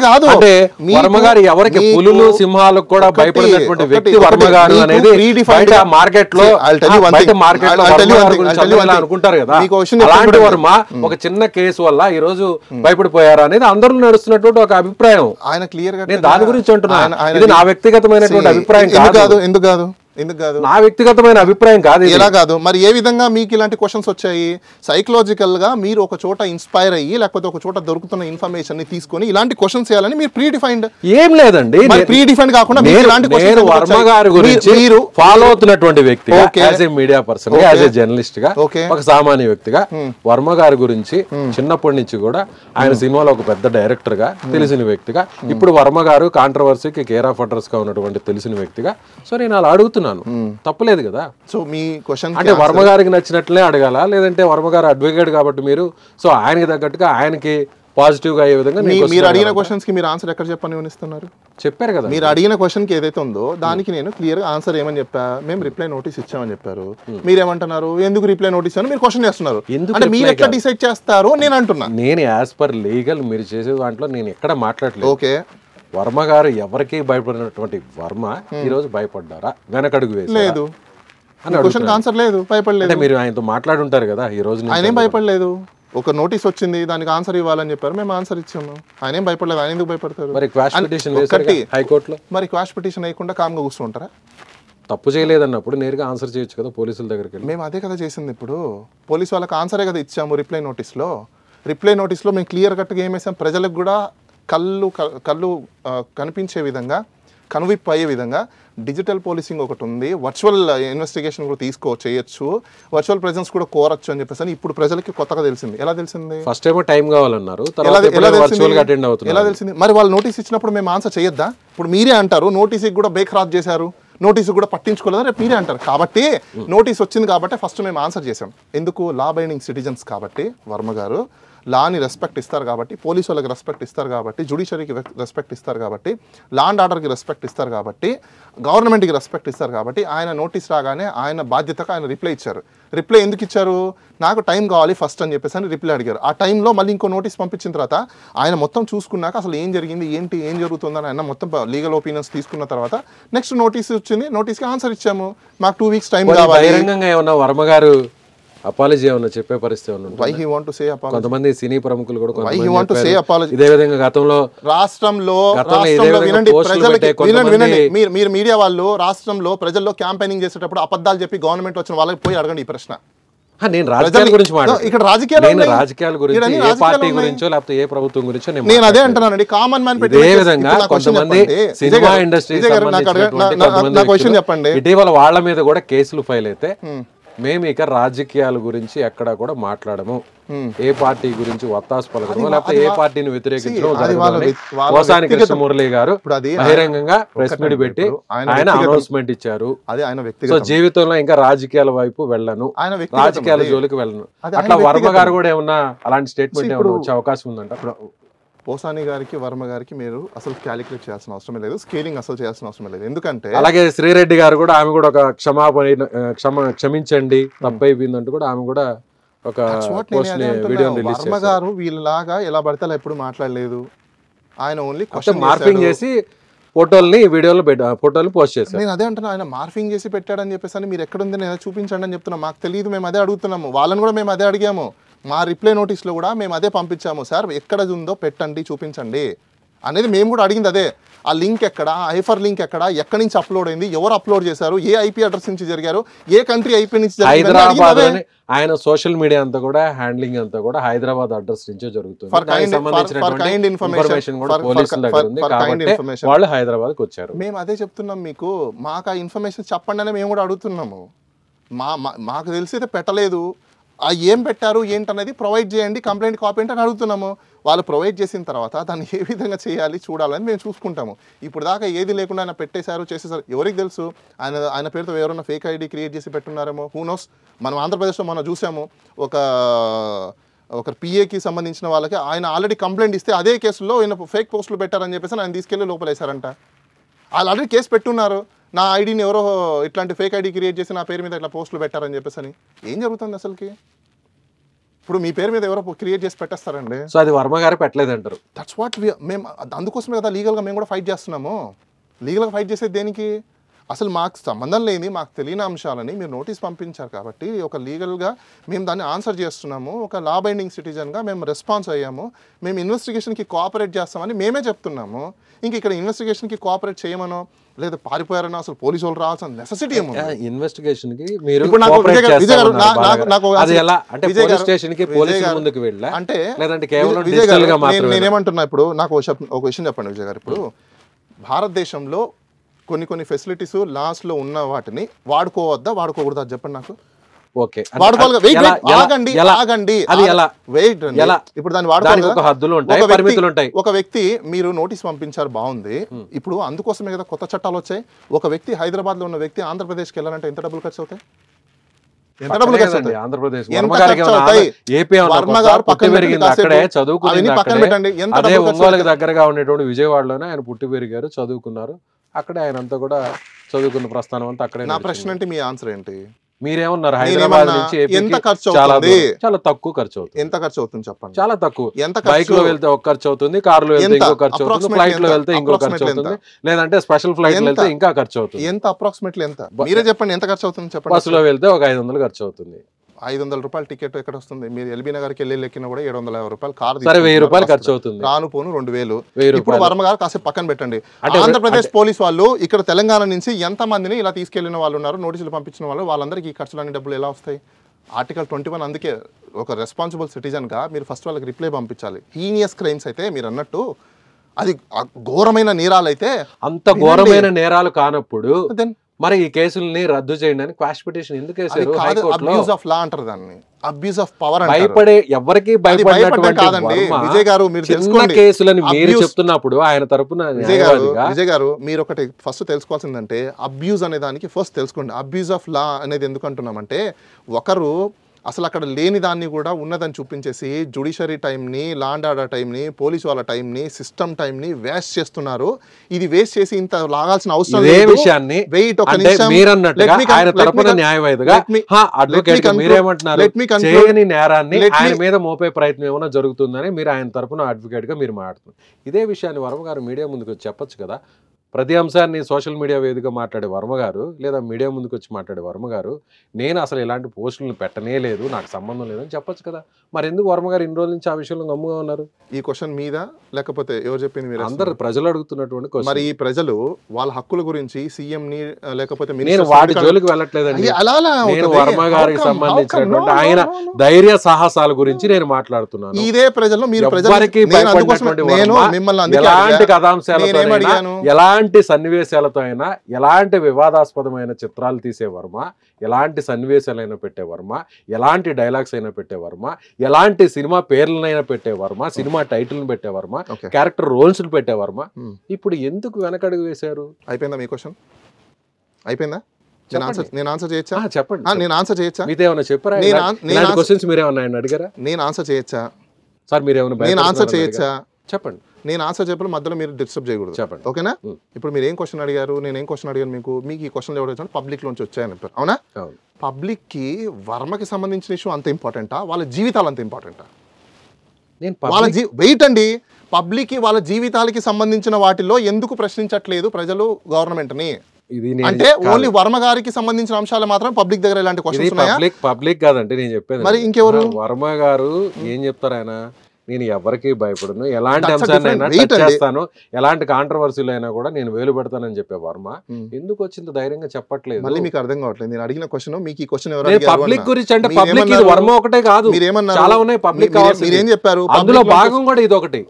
కాదు. వర్మ గారు ఎవరికి పులులు సింహాలకు కూడా భయపడినటువంటి వ్యక్తి వర్మ గారు అనేది మార్కెట్ లో అనుకుంటారు కదా. అలాంటి వర్మ ఒక చిన్న కేసు వల్ల ఈ రోజు భయపడిపోయారు అనేది అందరూ నడుస్తున్నటువంటి ఒక అభిప్రాయం. ఆయన క్లియర్ గా దాని గురించి అంటున్నాను, ఇది నా వ్యక్తిగతమైనటువంటి అభిప్రాయం కాదు. ఎందుకు కాదు ఎందుకు కాదు నా వ్యక్తిగతమైన అభిప్రాయం కాదు. ఎలా కాదు మరి? ఏ విధంగా మీకు ఇలాంటి క్వశ్చన్స్ వచ్చాయి? సైకలాజికల్ గా మీరు ఒక చోట ఇన్స్పైర్ అయ్యి లేకపోతే ఒక చోట దొరుకుతున్న ఇన్ఫర్మేషన్ ని తీసుకొని ఇలాంటి క్వశ్చన్స్ చేయాలని మీరు ప్రీ డిఫైన్డ్ ఏం లేదండి. ప్రీ డిఫైన్డ్ కాకుండా నేను వర్మ గారి గురించి మీరు ఫాలో అవుతున్నటువంటి వ్యక్తి, as a media person, as a journalist గా, ఒక సామాన్య వ్యక్తిగా వర్మ గారి గురించి చిన్నప్పటి నుంచి కూడా ఆయన సినిమాలో ఒక పెద్ద డైరెక్టర్ గా తెలిసిన వ్యక్తిగా, ఇప్పుడు వర్మ గారు కాంట్రవర్సీకి కేర్ ఆఫ్ అడ్రస్ గా ఉన్నటువంటి తెలిసిన వ్యక్తిగా, సో నేను అలా అడుగుతున్నాను, తప్పలేదు కదా. సో మీ క్వశ్చన్ అంటే వర్మ గారికి నచ్చినట్లే అడగాల, లేదంటే వర్మ గారు అడ్వకేట్ కాబట్టి మీరు సో ఆయనకి తగ్గట్టుగా ఆయనకి పాజిటివ్ గా అయ్యే విధంగా మీరు అడిగిన క్వశ్చన్స్ కి మీరు ఆన్సర్ ఎక్కడ చెప్పని ఇస్తున్నారు? చెప్పారు కదా, మీరు అడిగిన క్వశ్చన్ కి ఏదైతే ఉందో దానికి నేను క్లియర్ గా ఆన్సర్ ఏమని చెప్పా, మేము రిప్లై నోటీస్ ఇచ్చామని చెప్పారు. మీరేమంటున్నారు, ఎందుకు రిప్లై నోటీస్ అని మీరు క్వశ్చన్ చేస్తున్నారు. అంటే మీరు ఎట్లా డిసైడ్ చేస్తారు నేను అంటున్నా. నేను యాజ్ పర్ లీగల్ మీరు చేసే దాంట్లో నేను ఎక్కడ మాట్లాడలేదు. ఓకే, వర్మ గారు ఎవరికి భయపడినటువంటి వర్మ ఈ రోజు భయపడ్డారా, వెనకడుగు వేయలేదు ఆన్సర్ లేదు, భయపడలేదు. మీరు ఆయనతో మాట్లాడుంటారు కదా ఈ రోజు. ఆయన ఏం భయపడలేదు, ఒక నోటీస్ వచ్చింది దానికి ఆన్సర్ ఇవ్వాలని చెప్పారు, మేము ఆన్సర్ ఇచ్చాము. ఆయన ఏం భయపడలేదు, ఆయన ఎందుకు భయపడతారు? మరి క్వాష్ పిటిషన్ హైకోర్టులో, మరి క్వాష్ పిటిషన్ వేయకుండా కామ్గా కూర్చుంటారా? తప్పు చేయలేదన్నప్పుడు నేరుగా ఆన్సర్ చేయొచ్చు కదా పోలీసుల దగ్గరికి. మేము అదే కదా చేసింది. ఇప్పుడు పోలీసు వాళ్ళకి ఆన్సరే కదా ఇచ్చాము రిప్లై నోటీస్లో. రిప్లై నోటీస్లో మేము క్లియర్ కట్గా ఏం వేసాం, ప్రజలకు కూడా కళ్ళు కనిపించే విధంగా, కనువిప్పు అయ్యే విధంగా డిజిటల్ పోలీసింగ్ ఒకటి ఉంది, వర్చువల్ ఇన్వెస్టిగేషన్ కూడా చేయొచ్చు, వర్చువల్ ప్రెజెన్స్ కూడా కోరచ్చు అని చెప్పేసి ఇప్పుడు ప్రజలకి కొత్తగా తెలిసింది. ఎలా తెలిసింది? ఫస్ట్ ఏమో టైం కావాలన్నారు, ఎలా తెలిసింది? మరి వాళ్ళు నోటీస్ ఇచ్చినప్పుడు మేము ఆన్సర్ చేయొద్దా? ఇప్పుడు మీరే అంటారు నోటీస్కి కూడా బేఖరాజ్ చేశారు, నోటీసు కూడా పట్టించుకోలేదు, రేపు మీరే అంటారు. కాబట్టి నోటీస్ వచ్చింది కాబట్టి ఫస్ట్ మేము ఆన్సర్ చేసాం. ఎందుకు? లా బైండింగ్ సిటిజన్స్ కాబట్టి వర్మ గారు లాని రెస్పెక్ట్ ఇస్తారు కాబట్టి, పోలీసు వాళ్ళకి రెస్పెక్ట్ ఇస్తారు కాబట్టి, జ్యుడిషియరీకి రెస్పెక్ట్ ఇస్తారు కాబట్టి, లా అండ్ ఆర్డర్కి రెస్పెక్ట్ ఇస్తారు కాబట్టి, గవర్నమెంట్కి రెస్పెక్ట్ ఇస్తారు కాబట్టి ఆయన నోటీస్ రాగానే ఆయన బాధ్యతగా ఆయన రిప్లై ఇచ్చారు. రిప్లై ఎందుకు ఇచ్చారు? నాకు టైం కావాలి ఫస్ట్ అని చెప్పేసి అని రిప్లై అడిగారు. ఆ టైంలో మళ్ళీ ఇంకో నోటీస్ పంపించిన తర్వాత ఆయన మొత్తం చూసుకున్నాక అసలు ఏం జరిగింది, ఏం జరుగుతుందని ఆయన మొత్తం లీగల్ ఒపీనియన్స్ తీసుకున్న తర్వాత నెక్స్ట్ నోటీస్ వచ్చింది, నోటీస్కి ఆన్సర్ ఇచ్చాము. మాకు 2 weeks టైం కావాలి. వర్మ గారు అపాలజీ ఏమన్నా చెప్పే పరిస్థితి ఏమన్నా? Why he want to say apology? కొంతమంది సినీ ప్రముఖులు కూడా Why he want to say apology? ఇదే విధంగా గతంలో వినండి, మీరు మీడియా వాళ్ళు రాష్ట్రంలో ప్రజల్లో క్యాంపెయినింగ్ చేసేటప్పుడు అబద్ధాలు చెప్పి గవర్నమెంట్ వచ్చిన వాళ్ళకి పోయి అడగండి ఈ ప్రశ్న. నేను రాజకీయాల గురించి ఇక్కడ రాజకీయాల గురించి, ఏ పార్టీ గురించో లేకపోతే ఏ ప్రభుత్వం గురించో నేను అదే అంటున్నానండి. కామన్ మ్యాన్ ఇదే విధంగా కొంతమంది సినిమా ఇండస్ట్రీ చెప్పండి, ఇటీవల వాళ్ళ మీద కూడా కేసులు ఫైల్ అయితే మేము ఇక రాజకీయాల గురించి ఎక్కడా కూడా మాట్లాడము, ఏ పార్టీ గురించి వత్తాసు పలకడము లేకపోతే ఏ పార్టీని వ్యతిరేకించడం జరగదని పోసాని కృష్ణమురళి గారు బహిరంగంగా ప్రెస్ మీట్ పెట్టి ఆయన అనౌన్స్మెంట్ ఇచ్చారు. సో జీవితంలో ఇంకా రాజకీయాల వైపు వెళ్ళను, రాజకీయాల జోలికి వెళ్ళను. అట్లా వర్మ గారు కూడా ఏమన్నా అలాంటి స్టేట్మెంట్ ఏమన్నా వచ్చే అవకాశం ఉందంట? పోసాని గారికి, వర్మ గారికి మీరు అసలు క్యాలిక్యులేట్ చేయాల్సిన అవసరం లేదు, స్కేలింగ్ అసలు చేయాల్సిన అవసరం లేదు. ఎందుకంటే అలాగే శ్రీరెడ్డి గారు కూడా ఆమె కూడా ఒక క్షమించండి తప్పైపోయిందంటూ కూడా ఆమె కూడా ఒక వీడియో రిలీజ్ చేశారు. వర్మ గారు వీళ్ళలాగా ఎలా పడితే ఎప్పుడు మాట్లాడలేదు, ఆయన ఓన్లీ మార్పింగ్ చేసి ఫోటోలు పోస్ట్ చేశారు. నేను అదే అంటున్నా, ఆయన మార్ఫింగ్ చేసి పెట్టాడని చెప్పేసి అని మీరు ఎక్కడుంది నేను చూపించండి అని చెప్తున్నా. మాకు తెలియదు, మేము అదే అడుగుతున్నాము, వాళ్ళని కూడా మేము అదే అడిగాము. మా రిప్లై నోటీస్లో కూడా మేము అదే పంపించాము, సార్ ఎక్కడ ఉందో పెట్టండి చూపించండి అనేది మేము కూడా అడిగింది అదే. ఆ లింక్ ఎక్కడ, హైఫర్ లింక్ ఎక్కడ, ఎక్కడి నుంచి అప్లోడ్ అయింది, ఎవరు అప్లోడ్ చేశారు, ఏ ఐపీ అడ్రస్ నుంచి జరిగారు, ఏ కంట్రీ ఐపీ నుంచి హైదరాబాద్ ఆయన సోషల్ మీడియా అంతా కూడా హ్యాండ్లింగ్ అంతా కూడా హైదరాబాద్ అడ్రస్ నుంచే జరుగుతుంది. వాళ్ళు హైదరాబాద్కి వచ్చారు. మేము అదే చెప్తున్నాం మీకు, మాకు ఆ ఇన్ఫర్మేషన్ చెప్పండి అని మేము కూడా అడుగుతున్నాము. మాకు తెలిసి పెట్టలేదు, ఏం పెట్టారు ఏంటనేది ప్రొవైడ్ చేయండి, కంప్లైంట్ కాపీ ఏంటని అడుగుతున్నాము. వాళ్ళు ప్రొవైడ్ చేసిన తర్వాత దాన్ని ఏ విధంగా చేయాలి చూడాలని మేము చూసుకుంటాము. ఇప్పుడు దాకా ఏది లేకుండా ఆయన పెట్టేశారు చేసేసారు, ఎవరికి తెలుసు? ఆయన పేరుతో ఎవరైనా ఫేక్ ఐడి క్రియేట్ చేసి పెట్టున్నారేమో, హూ నోస్. మనం ఆంధ్రప్రదేశ్లో మనం చూసాము, ఒక పిఏకి సంబంధించిన వాళ్ళకి ఆయన ఆల్రెడీ కంప్లైంట్ ఇస్తే అదే కేసులో ఆయన ఫేక్ పోస్టులు పెట్టారని చెప్పేసి ఆయన తీసుకెళ్ళి లోపలేశారంట. వాళ్ళు ఆల్రెడీ కేసు పెట్టున్నారు, నా ఐడిని ఎవరో ఇట్లాంటి ఫేక్ ఐడి క్రియేట్ చేసి నా పేరు మీద ఇట్లా పోస్టులు పెట్టారని చెప్పేసి అని. ఏం జరుగుతుంది అసలుకి? ఇప్పుడు మీ పేరు మీద ఎవరో క్రియేట్ చేసి పెట్టేస్తారండి. సో అది వర్మ గారు పెట్టలేదంటారు. దట్స్ వాట్ మేము అందుకోసమే కదా లీగల్గా మేము కూడా ఫైట్ చేస్తున్నాము. లీగల్గా ఫైట్ చేసేది దేనికి? అసలు మాకు సంబంధం లేని, మాకు తెలియని అంశాలని మీరు నోటీస్ పంపించారు కాబట్టి ఒక లీగల్గా మేము దాన్ని ఆన్సర్ చేస్తున్నాము. ఒక లా బైండింగ్ సిటిజన్గా మేము రెస్పాన్స్ అయ్యాము. మేము ఇన్వెస్టిగేషన్కి కోఆపరేట్ చేస్తామని మేమే చెప్తున్నాము. ఇంక ఇక్కడ ఇన్వెస్టిగేషన్కి కోఆపరేట్ చేయమనో లేదా పారిపోయారనో అసలు పోలీసు వాళ్ళు రావాల్సిన నెసెసిటీ ఏమో. ఇన్వెస్టిగేషన్ కి మీరు నేనేమంటున్నా, ఇప్పుడు నాకు ఒక విషయం చెప్పండి విజయ్ గారు. ఇప్పుడు భారతదేశంలో కొన్ని ఫెసిలిటీస్ లాస్ లో ఉన్న వాటిని వాడుకోవద్దా వాడుకోకూడదా చెప్పండి నాకు. ఓకే, ఇప్పుడు దాన్ని వాడుకోవాలి. ఒక వ్యక్తి మీరు నోటీస్ పంపించారు, బాగుంది. ఇప్పుడు అందుకోసమే కదా కొత్త చట్టాలు వచ్చాయి. ఒక వ్యక్తి హైదరాబాద్ లో ఉన్న వ్యక్తి ఆంధ్రప్రదేశ్కి వెళ్ళాలంటే ఎంత డబ్బులు ఖర్చు అవుతాయి? ఎంత డబ్బులు ఖర్చు అవుతాయి? పక్కన పెట్టండి. దగ్గరగా ఉండేటువంటి విజయవాడలోనే ఆయన పుట్టి పెరిగారు, చదువుకున్నారు. అక్కడే ఆయన అంతా కూడా చదువుకున్న ప్రస్థానం అంతా అక్కడే. నా ప్రశ్న అంటే మీ ఆన్సర్ ఏంటి? మీరేమన్నారు హైదరాబాద్ నుంచి ఎంత ఖర్చు అవుతుంది? చాలా తక్కువ ఖర్చు అవుతుంది. ఎంత ఖర్చు అవుతుంది చెప్పండి? చాలా తక్కువ. ఎంత బైక్ లో వెళ్తే ఒక ఖర్చు అవుతుంది, కార్ లో వెళ్తే ఇంకో ఖర్చు అవుతుంది, ఫ్లైట్ లో వెళ్తే ఇంకో ఖర్చు అవుతుంది, లేదంటే స్పెషల్ ఫ్లైట్ లో వెళ్తే ఇంకా ఖర్చు అవుతుంది. ఎంత అప్రాక్సిమేట్లీ ఎంత మీరే చెప్పండి, ఎంత ఖర్చు అవుతుంది చెప్పండి? బస్సులో వెళ్తే ఒక 500 ఖర్చు అవుతుంది. 500 రూపాయలు టికెట్ ఎక్కడ వస్తుంది? మీరు ఎల్బీ నగర్కి వెళ్ళి ఎక్కినా కూడా 750 రూపాయలు కార్, 1000 రూపాయలు ఖర్చు అవుతుంది. రాను పోను 2000. ఇప్పుడు వర్మ గారు కాసేపు పక్కన పెట్టండి. ఆంధ్రప్రదేశ్ పోలీస్ వాళ్ళు ఇక్కడ తెలంగాణ నుంచి ఎంత మందిని ఇలా తీసుకెళ్లిన వాళ్ళు ఉన్నారు, నోటీసులు పంపించిన వాళ్ళు, వాళ్ళందరికీ ఈ ఖర్చులన్నీ డబ్బులు ఎలా వస్తాయి? ఆర్టికల్ 21 అందుకే ఒక రెస్పాన్సిబుల్ సిటిజన్ గా మీరు ఫస్ట్ వాళ్ళకి రిప్లై పంపించాలి. హీనియస్ క్రైమ్స్ అయితే మీరు అన్నట్టు అది ఘోరమైన నేరాలు అయితే, అంత ఘోరమైన నేరాలు కానప్పుడు మరి ఈ కేసుల్ని రద్దు చేయండి అని క్వాష్ పిటిషన్ ఎందుకు వేశారు? అబ్యూజ్ ఆఫ్ లా అంటారు దాన్ని, అబ్యూజ్ ఆఫ్ పవర్. భయపడే ఎవరికి భయపడినటువంటి విజయ్ గారు మీరు తెలుసుకోండి కేసులని మీరు చెప్తున్నప్పుడు ఆయన తరపున విజయ్ గారు మీరు ఒకటి ఫస్ట్ తెలుసుకోవాల్సిందంటే అబ్యూజ్ అనే దానికి ఫస్ట్ తెలుసుకోండి. అబ్యూజ్ ఆఫ్ లా అనేది ఎందుకు అంటున్నామంటే ఒకరు అసలు అక్కడ లేని దాన్ని కూడా ఉన్నదని చూపించేసి జ్యుడిషియరీ టైంని, లా అండ్ ఆర్డర్ టైంని, పోలీసు వాళ్ళ టైంని, సిస్టమ్ టైంని వేస్ట్ చేస్తున్నారు. ఇది వేస్ట్ చేసి ఇంత లాగాల్సిన అవసరం లేదు. విషయాన్ని చేయని నేరాన్ని ఆయన మీద మోపే ప్రయత్నం ఏమైనా జరుగుతుందని మీరు ఆయన తరపున అడ్వకేట్ గా మీరు మాట్లాడుతున్నారు. ఇదే విషయాన్ని వర్మ గారు మీడియా ముందుకు చెప్పొచ్చు కదా. ప్రతి అంశాన్ని సోషల్ మీడియా వేదికగా మాట్లాడే వర్మ గారు లేదా మీడియా ముందుకు వచ్చి మాట్లాడే వర్మ గారు నేను అసలు ఇలాంటి పోస్టులను పెట్టనే లేదు, నాకు సంబంధం లేదని చెప్పొచ్చు కదా. మరి ఎందుకు వర్మ గారు ఇన్ని రోజుల నుంచి ఆ విషయంలో గమ్ముగా ఉన్నారు? ఈ క్వశ్చన్ మీద లేకపోతే ఎవరు చెప్పింది? మీరు అందరు ప్రజలు అడుగుతున్నటువంటి క్వశ్చన్. మరి ఈ ప్రజలు వాళ్ళ హక్కుల గురించి సీఎం ని లేకపోతే నేను వాటి జోలికి వెళ్ళట్లేదండి. నేను వర్మ గారికి సంబంధించినటువంటి ఆయన ధైర్య సాహసాల గురించి నేను మాట్లాడుతున్నాను. ఇదే ప్రజల్లో మీరు ఎవరికి ఎలాంటి కథాంశాలతో, ఎలాంటి సన్నివేశాలతో అయినా, ఎలాంటి వివాదాస్పదమైన చిత్రాలు తీసే వర్మ, ఎలాంటి సన్నివేశాలైనా పెట్టే వర్మ, ఎలాంటి డైలాగ్స్ అయినా పెట్టే వర్మ, ఎలాంటి సినిమా పేర్లనైనా పెట్టే వర్మ, సినిమా టైటిల్ని పెట్టే వర్మ, క్యారెక్టర్ రోల్స్ పెట్టే వర్మ, ఇప్పుడు ఎందుకు వెనకడుగు వేశారు? అయిపోయిందా మీ క్వశ్చన్? అయిపోయిందా? నేను ఆన్సర్ చేయొచ్చా? చెప్పండి. నేను ఆన్సర్ చేయొచ్చా? మీరేమన్నా చెప్పారా? క్వశ్చన్స్ మీరేమన్నా ఆయన అడిగారా? నేను ఆన్సర్ చేయొచ్చా సార్? మీరేమన్నా నేను ఆన్సర్ చేయొచ్చా? చెప్పండి. నేను ఆన్సర్ చెప్పిన మధ్యలో మీరు డిస్టర్బ్ చేయకూడదు. చెప్పండి. ఓకేనా? ఇప్పుడు మీరు ఏం క్వశ్చన్ అడిగారు, నేను ఏం క్వశ్చన్ అడిగాను మీకు ఈ క్వశ్చన్లు ఎవరు వచ్చాను పబ్లిక్ లోంచి వచ్చాయని చెప్పారు, అవునా? పబ్లిక్ కి వర్మకి సంబంధించిన ఇష్యూ అంత ఇంపార్టెంటా, వాళ్ళ జీవితాలు అంత ఇంపార్టెంటా? వాళ్ళ వెయిట్ అండి, పబ్లిక్ కి వాళ్ళ జీవితాలకి సంబంధించిన వాటిలో ఎందుకు ప్రశ్నించట్లేదు ప్రజలు గవర్నమెంట్ ని? అంటే ఓన్లీ వర్మ గారికి సంబంధించిన అంశాలు మాత్రం పబ్లిక్ దగ్గర ఇలాంటి క్వశ్చన్స్ ఉన్నాయా? పబ్లిక్ కాదంటే నేను చెప్పేది. మరి ఇంకెవరు? వర్మ గారు ఏం చెప్తారు, ఆయన నేను ఎవరికి భయపడను, ఎలాంటి అంశాన్ని చేస్తాను, ఎలాంటి కాంట్రవర్సీలు అయినా కూడా నేను వేలు పెడతానని చెప్పే వర్మ ఎందుకు వచ్చింది ధైర్యంగా చెప్పట్లేదు? మళ్ళీ మీకు అర్థం కావట్లేదు నేను అడిగిన క్వశ్చన్. మీకు ఈ క్వశ్చన్ పబ్లిక్ గురించి అంటే పబ్లిక్ ఇది వర్మ ఒకటే కాదు, చాలా ఉన్నాయి పబ్లిక్. మీరేం చెప్పారు? అందులో భాగం కూడా ఇది ఒకటి.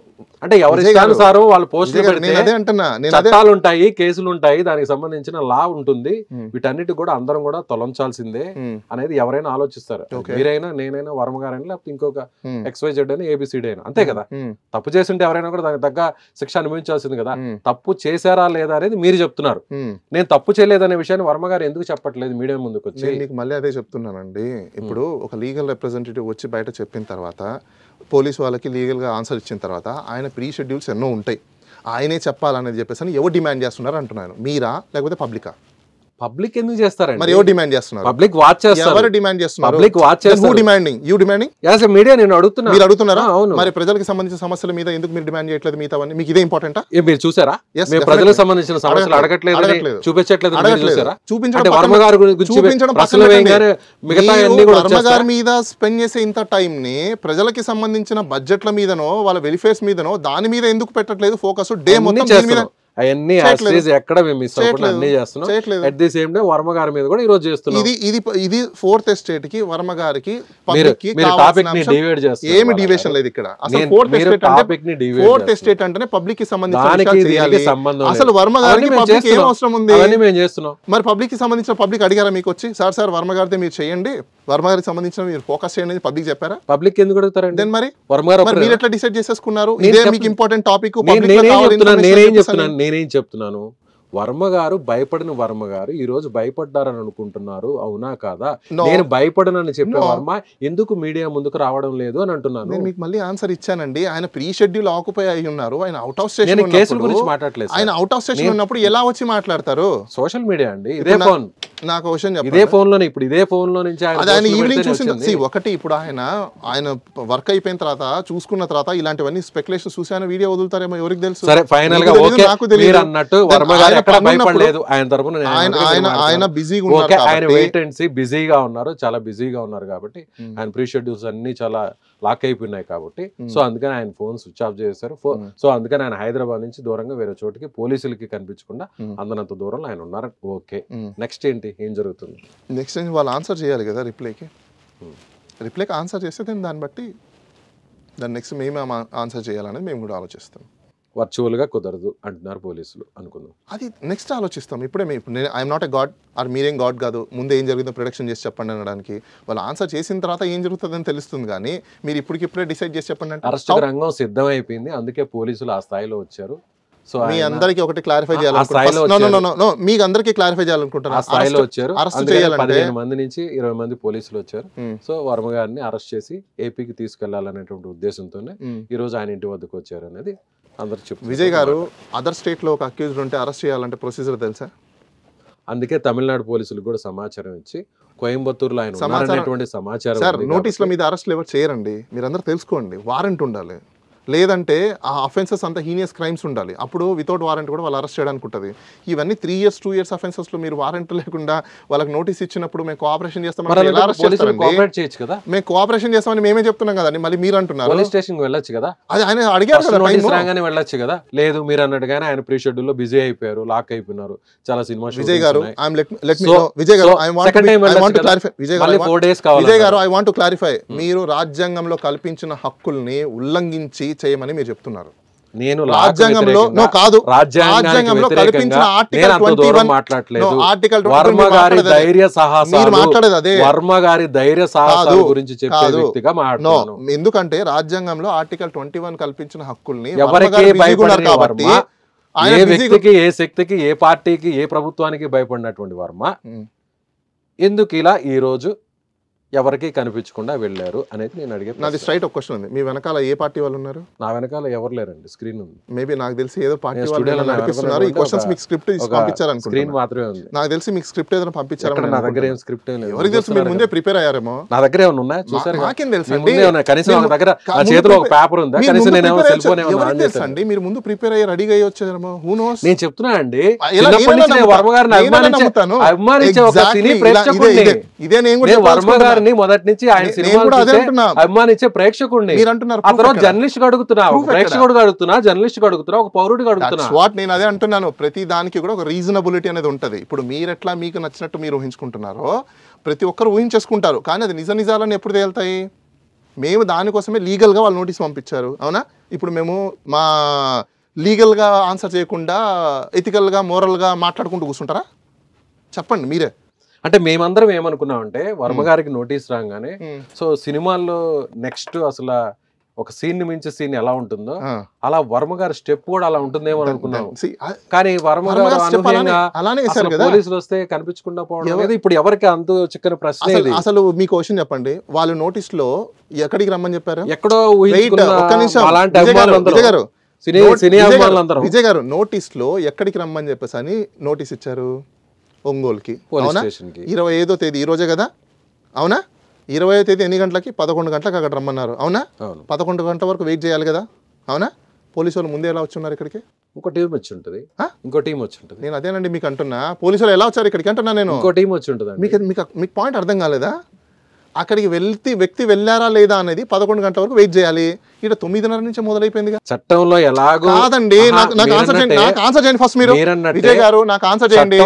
అంటే ఎవరి ఇష్టానుసారం వాళ్ళు పోస్టులు పెడితే చట్టాలు ఉంటాయి, కేసులు ఉంటాయి, దానికి సంబంధించిన లా ఉంటుంది, వీటన్నిటి కూడా అందరం కూడా తొలగించాల్సిందే అనేది ఎవరైనా ఆలోచిస్తారు. మీరైనా, నేనైనా, వర్మ గారైనా, లేకపోతే ఇంకొక XYZ అయినా, ABCD అయినా అంతే కదా. తప్పు చేస్తుంటే ఎవరైనా కూడా దానికి తగ్గ శిక్ష అనుభవించాల్సింది కదా. తప్పు చేశారా లేదా అనేది మీరు చెప్తున్నారు. నేను తప్పు చేయలేదనే విషయాన్ని వర్మ గారు ఎందుకు చెప్పట్లేదు మీడియా ముందుకు వచ్చి? మీకు మళ్ళీ అదే చెప్తున్నానండి. ఇప్పుడు ఒక లీగల్ రిప్రజెంటేటివ్ వచ్చి బయట చెప్పిన తర్వాత, పోలీసు వాళ్ళకి లీగల్గా ఆన్సర్ ఇచ్చిన తర్వాత ఆయన ప్రీ షెడ్యూల్స్ ఎన్నో ఉంటాయి, ఆయనే చెప్పాలనేది చెప్పేసి ఎవరు డిమాండ్ చేస్తున్నారు అంటున్నాను? మీరా లేకపోతే పబ్లికా? పబ్లిక్ ఎందుకు చేస్తారండి? మరి ఎవరు డిమాండ్ చేస్తున్నారు? పబ్లిక్ వాచ్ చేస్తారు. ఎవరు డిమాండ్ చేస్తున్నారు? పబ్లిక్ వాచ్ చేస్తారు. Who demanding? You demanding? As a media నేను అడుగుతున్నా. మీరు అడుగుతున్నారా? అవును. మరి ప్రజలకు సంబంధించిన సమస్యల మీద ఎందుకు మీరు డిమాండ్ చేయట్లేదు? మిగతావన్నీ మీకు ఇదే ఇంపార్టెంటా? మీరు చూసారా? మేము ప్రజలకు సంబంధించిన సమస్యలు అడగట్లేదు, చూపించట్లేదు, చూపించడం వర్మ గారి గురించి ప్రశ్నలు వేయగానే మిగతా అన్ని కూడా వర్మ గారి మీద స్పెండ్ చేసే ఇంత టైం ని ప్రజలకి సంబంధించిన బడ్జెట్ల మీదనో వాళ్ళ వెల్ఫేర్స్ మీదనో దాని మీద ఎందుకు పెట్టట్లేదు ఫోకస్? డే మొత్తం దీని మీద అవన్నీ ఎక్కడ మేము మిస్ అవ్వకుండా అన్ని చేస్తున్నాం. At the same time Varma గారి మీద కూడా ఈ రోజు చేస్తున్నాం. ఇది ఫోర్త్ ఎస్టేట్ కి వర్మ గారికి టాపిక్ ని డివైడ్ చేస్తారు. ఏమి డివియేషన్ లేదు ఇక్కడ. అసలు ఫోర్త్ ఎస్టేట్ అంటేనే పబ్లిక్ కి సంబంధించిన అసలు వర్మ గారికి పబ్లిక్ ఏం అవసరం ఉంది? మేము చేస్తున్నాం. మరి పబ్లిక్ కి సంబంధించిన పబ్లిక్ అడిగారా మీకు వచ్చి, సార్ వర్మ గారితో మీరు చేయండి, వర్మ గారికి సంబంధించిన మీరు ఫోకస్ చేయండి పబ్లిక్ చెప్పారా? పబ్లిక్ ఎందుకు అడుగుతారండి? దెన్ మరి వర్మ గారు మీరు ఎట్లా డిసైడ్ చేసేసుకున్నారు? ఇదే మీకు ఇంపార్టెంట్ టాపిక్. నేనేం చెప్తున్నాను, వర్మ గారు భయపడిన వర్మ గారు ఈ రోజు భయపడ్డారని అనుకుంటున్నారు, అవునా కాదా? నేను భయపడనని చెప్పే వర్మ ఎందుకు మీడియా ముందుకు రావడం లేదు అని అంటున్నాను. నేను మీకు మళ్ళీ ఆన్సర్ ఇచ్చానండి. ఆయన ప్రీ షెడ్యూల్ ఆక్యుపై అయి ఉన్నారు, ఆయన అవుట్ ఆఫ్ స్టేషన్. నేను కేసుల గురించి మాట్లాడలేదు. ఆయన అవుట్ ఆఫ్ స్టేషన్ ఉన్నప్పుడు ఎలా వచ్చి మాట్లాడతారు? సోషల్ మీడియా అండి, ఇదే ఫోన్. నాకు క్వశ్చన్ చెప్పండి, ఇదే ఫోన్ లోనే ఇప్పుడు ఇదే ఫోన్ లో నుంచి ఆయన ఈవినింగ్ చూసింది ఒకటి. ఇప్పుడు ఆయన వర్క్ అయిపోయిన తర్వాత చూసుకున్న తర్వాత ఇలాంటివన్నీ స్పెక్యులేషన్ చూసి ఆయన వీడియో వదులుతారేమో ఎవరికి తెలుసు. సరే ఫైనల్ గా నాకు తెలియదు అన్నట్టు వర్మ గారు ఎక్కడ భయపడలేదు. ఆయన తరపున ఆయన బిజీగా ఉన్నారు, ఆయన వెయిట్ అండ్ సీ బిజీగా ఉన్నారు, చాలా బిజీగా ఉన్నారు కాబట్టి ఆయన ప్రీ షెడ్యూల్స్ అన్ని చాలా లాక్ అయిపోయినాయి కాబట్టి సో అందుకని ఆయన ఫోన్ స్విచ్ ఆఫ్ చేశారు. సో అందుకని ఆయన హైదరాబాద్ నుంచి దూరంగా వేరే చోటికి పోలీసులకి కనిపించకుండా అందనంత దూరంలో ఆయన ఉన్నారు. ఓకే, నెక్స్ట్ ఏంటి, ఏం జరుగుతుంది? నెక్స్ట్ వాళ్ళు ఆన్సర్ చేయాలి కదా రిప్లైకి ఆన్సర్ చేస్తే దాన్ని బట్టి దాన్ని నెక్స్ట్ మేము ఆన్సర్ చేయాలనేది మేము కూడా ఆలోచిస్తాం. వర్చువల్గా కుదరదు అంటున్నారు పోలీసులు అనుకుందాం, అది నెక్స్ట్ ఆలోచిస్తాం. ఇప్పుడే నేను I'm not a god or మీరేం గాడ్ కాదు, ముందే ఏం జరుగుతుందో ప్రొడక్షన్ చేసి చెప్పండి అనడానికి. వాళ్ళు ఆన్సర్ చేసిన తర్వాత ఏం జరుగుతుందని తెలుస్తుంది, కానీ మీరు ఇప్పటికిప్పుడే డిసైడ్ చేసి చెప్పండి అంటే అరెస్ట్ రంగం సిద్ధమైపోయింది. అందుకే పోలీసులు ఆ స్థాయిలో వచ్చారు. సో మీ అందరికి ఒకటి క్లారిఫై చేయాలనుకుంటున్నాను, మీకు అందరికీ క్లారిఫై చేయాలనుకుంటున్నాను. ఆ స్థాయిలో వచ్చారు. అరెస్ట్ చేయాలంటే 15 మంది నుంచి 20 మంది పోలీసులు వచ్చారు. సో వర్మ గారిని అరెస్ట్ చేసి ఏపీకి తీసుకెళ్లాలనేటువంటి ఉద్దేశంతోనే ఈ రోజు ఆయన ఇంటి వద్దకు వచ్చారు అనేది అందరు చెప్తారు. విజయ్ గారు, అదర్ స్టేట్ లో ఒక అక్యూజ్డ్ ఉంటే అరెస్ట్ చేయాలంటే ప్రొసీజర్ తెలుసా? అందుకే తమిళనాడు పోలీసులకు కూడా సమాచారం ఇచ్చి కోయంబత్తూరులో ఆయన ఉన్నారనేటువంటి సమాచారం. సార్ నోటీసుల మీద అరెస్ట్లు ఎవరు చేయరండి, మీరు అందరూ తెలుసుకోండి. వారెంట్ ఉండాలి, లేదంటే ఆ అఫెన్సెస్ అంతా హీనియస్ క్రైమ్స్ ఉండాలి. అప్పుడు వితౌట్ వారెంట్ కూడా వాళ్ళు అరెస్ట్ చేయడానికి ఉంటుంది. ఇవన్నీ 3 years 2 years అఫెన్సెస్లో మీరు వారెంట్ లేకుండా వాళ్ళకి నోటీస్ ఇచ్చినప్పుడు మేము కోఆపరేషన్ చేస్తామని మేము కోఆపరేషన్ చేస్తామని మేమే చెప్తున్నాం కదండి. మళ్ళీ మీరు అంటున్నారు పోలీస్ స్టేషన్ వెళ్ళొచ్చు కదా, అది ఆయన అడిగారు కదా, వెళ్ళొచ్చు కదా. లేదు మీరు అన్నట్టుగానే ఆయన ప్రీ షెడ్యూల్ లో బిజీ అయిపోయారు, లాక్ అయిపోయినారు, చాలా సినిమా. విజయ్ గారు ఐ వాంట్ టు క్లారిఫై, మీరు రాజ్యాంగంలో కల్పించిన హక్కుల్ని ఉల్లంఘించి చేయమని మీరు చెప్తున్నారు. నేను రాజ్యాంగంలో రాజ్యాంగంలో కల్పించిన వర్మ గారి ధైర్య సాహసాలు గురించి చెప్పే వ్యక్తిగా మాట్లాడుతున్నాను. ఎందుకంటే రాజ్యాంగంలో ఆర్టికల్ 21 కల్పించిన హక్కుల్ని ఎవరికీ భయపడని వర్మ, ఏ వ్యక్తికి, ఏ శక్తికి, ఏ పార్టీకి, ఏ ప్రభుత్వానికి భయపడినటువంటి వర్మ ఎందుకు ఇలా ఈ రోజు ఎవరికి కనిపించకుండా వెళ్ళారు అనేది నేను అడిగే. నాది స్ట్రైట్ ఒక క్వశ్చన్ ఉంది, మీ వెనకాల ఏ పార్టీ వాళ్ళు ఉన్నారు? నా వెనకాల ఎవరు లేరండి, స్క్రీన్ ఉంది. మేబీ నాకు తెలిసి ఏదో పార్టీ వాళ్ళు నడిపిస్తున్నారు. ఈ క్వశ్చన్స్ మీకు స్క్రిప్ట్ పంపించారు, స్క్రీన్ మాత్రమే ఉంది. నాకు తెలిసి మీకు స్క్రిప్ట్ ఏదైనా పంపించారు. నా దగ్గర ఏం స్క్రిప్ట్ లేదు. ఎవరికి తెలుసు, మీరు ముందే ప్రిపేర్ అయ్యారేమో. నా దగ్గర ఏమైనా ఉన్నాయా చూసారు? నాకేం తెలుసు, కనీసం నా దగ్గర చేతిలో ఒక పేపర్ ఉందా? కనీసం నేను సెల్ ఫోన్ అండి, మీరు ముందు ప్రిపేర్ అయ్యి రెడీగా అయ్యి వచ్చారేమో. Who knows? నేను చెప్తున్నా అండి, వర్మ గారిని అభిమానించే ఒక సినీ ప్రేక్షకుడిని. ఇదే నేను వర్మ గారిని అభిమాని మొదటి నుంచి ఆయన సినిమా అభిమానించే ప్రేక్షకుడిని. ఆ తర్వాత జర్నలిస్ట్ గా అడుగుతున్నా, ప్రేక్షకుడిగా అడుగుతున్నా, జర్నలిస్ట్ గా అడుగుతున్నా, ఒక పౌరుడిగా అడుగుతున్నా. వాట్ నేను అదే అంటున్నాను, ప్రతి దానికి కూడా ఒక రీజనబిలిటీ అనేది ఉంటది. ఇప్పుడు మీరెట్లా మీకు నచ్చినట్టు మీరు ఊహించుకుంటున్నారో ప్రతి ఒక్కరు ఊహించేసుకుంటారు, కానీ అది నిజాలని ఎప్పుడు తేలుతాయి? మేము దానికోసమే లీగల్గా వాళ్ళు నోటీస్ పంపించారు, అవునా? ఇప్పుడు మేము మా లీగల్గా ఆన్సర్ చేయకుండా ఎథికల్గా మోరల్గా మాట్లాడుకుంటూ కూర్చుంటారా? చెప్పండి మీరే. అంటే మేమందరం ఏమనుకున్నామంటే వర్మ గారికి నోటీస్ రాగానే సో సినిమాల్లో నెక్స్ట్ అసలు ఒక సీన్ ని మించి సీన్ ఎలా ఉంటుందో అలా వర్మ గారి స్టెప్ కూడా అలా ఉంటుందేమో అనుకున్నాము. కానీ వర్మ గారు అనూహ్యంగా పోలీసులు వస్తే కనిపించకుండా పోవడం అనేది ఇప్పుడు ఎవరికి అంత చిక్కని ప్రశ్న. అసలు మీ క్వశ్చన్ చెప్పండి, వాళ్ళు నోటీస్ లో ఎక్కడికి రమ్మని చెప్పారు? ఎక్కడో విజయ్ గారు నోటీస్ లో ఎక్కడికి రమ్మని చెప్పేసి అని నోటీస్ ఇచ్చారు? ఒంగోలుకి. 25వ తేదీ ఈ రోజే కదా, అవునా? 20వ తేదీ ఎన్ని గంటలకి? 11 గంటలకు అక్కడ రమ్మన్నారు, అవునా? 11 గంటల వరకు వెయిట్ చేయాలి కదా, అవునా? పోలీసు వాళ్ళు ముందే ఎలా వచ్చున్నారు ఇక్కడికి? ఇంకో టీం వచ్చి ఉంటుంది, ఇంకో టీం వచ్చి ఉంటుంది. నేను అదేనండి మీకు అంటున్నా, పోలీసు వాళ్ళు ఎలా వచ్చారు ఇక్కడికి అంటున్నా నేను. ఇంకో టీం వచ్చి ఉంటుంది. మీకు పాయింట్ అర్థం కాలేదా? అక్కడికి వ్యక్తి వెళ్ళారా లేదా అనేది 11 గంటల వరకు వెయిట్ చేయాలి. ఇక్కడ 9:30 నుంచి మొదలైపోయింది. చట్టంలో ఎలాగో కాదండి, నాకు ఆన్సర్ చేయండి ఫస్ట్ మీరు. విజయ్ గారు నాకు ఆన్సర్ చేయండి.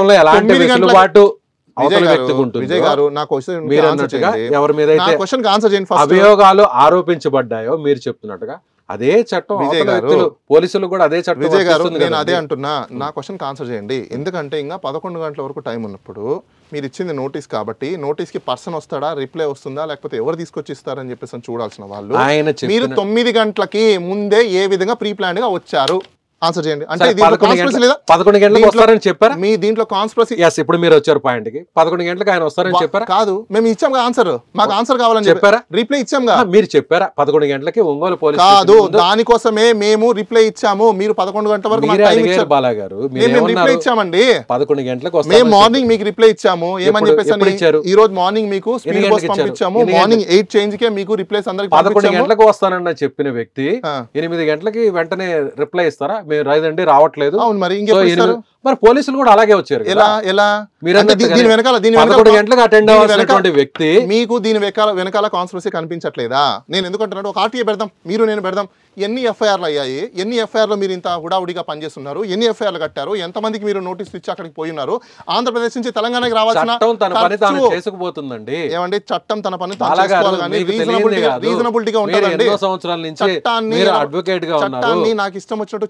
విజయ్ గారు నా క్వశ్చన్ ఆన్సర్ చేయండి. అభియోగాలు ఆరోపించబడ్డాయో మీరు చెప్తున్నట్టుగా అదే చట్టం విజయ్ గారు, పోలీసులు కూడా అదే చట్టం. విజయ్ గారు నేను అదే అంటున్నా, నా క్వశ్చన్ ఆన్సర్ చేయండి. ఎందుకంటే ఇంకా 11 గంటల వరకు టైం ఉన్నప్పుడు మీరు ఇచ్చింది నోటీస్ కాబట్టి నోటీస్ కి పర్సన్ వస్తాడా, రిప్లై వస్తుందా, లేకపోతే ఎవరు తీసుకొచ్చి ఇస్తారని చెప్పేసి చూడాల్సిన వాళ్ళు మీరు 9 గంటలకి ముందే ఏ విధంగా ప్రీ ప్లాన్ గా వచ్చారు? ఆన్సర్ చేయండి. అంటే 11 గంటలకు వస్తారని చెప్పారా? మీ దీంట్లో కాన్స్పిరసీ. ఇప్పుడు మీరు వచ్చారు పాయింట్ కి 11 గంటలకు ఆయన వస్తారని చెప్పారా? కాదు, మేము ఇచ్చాం ఆన్సర్, మాకు ఆన్సర్ కావాలని చెప్పారా? రిప్లై ఇచ్చాం. మీరు చెప్పారా 11 గంటలకి ఒంగోలు పోలీస్? కాదు, దానికోసమే మేము రిప్లై ఇచ్చాము. మీరు 11 గంటల వరకు బాలా గారు రిప్లై ఇచ్చామండి. 11 గంటలకు మేము మార్నింగ్ మీకు రిప్లై ఇచ్చాము. ఏమని చెప్పేసి ఈ రోజు మార్నింగ్ మీకు స్పీడ్ పోస్ట్ పంపించాము. మార్నింగ్ 8 చేంజ్ కే మీకు రిప్లైస్ అందరికి 11 గంటలకు వస్తానని చెప్పిన వ్యక్తి 8 గంటలకి వెంటనే రిప్లై ఇస్తారా? మీరు రైదండి రావట్లేదు. అవును, మరి మరి పోలీసులు కూడా అలాగే వచ్చారు. దీని వెనకాల అటెండ్ అవ్వాల్సినటువంటి వ్యక్తి మీకు దీని వెనకాల కాన్స్పిరసీ కనిపించట్లేదా? నేను ఎందుకంటున్నాను, ఒక ఆర్టీఏ పెడదాం, మీరు నేను పెడదాం. ఎన్ని ఎఫ్ఐఆర్లు అయ్యాయి? ఎన్ని ఎఫ్ఐఆర్లు మీరు ఇంత హుడావుడిగా పనిచేస్తున్నారు? ఎన్ని ఎఫ్ఐఆర్లు కట్టారు? ఎంతమందికి మీరు నోటీస్ ఇచ్చి అక్కడికి పోయినారు? ఆంధ్రప్రదేశ్ నుంచి తెలంగాణకి రావాల్సిన చేసుకుపోతుందండి. ఏమండి, చట్టం తన పని రీజనబిలిటీగా ఉంటుందండి. చట్టాన్ని నాకు ఇష్టం వచ్చినట్టు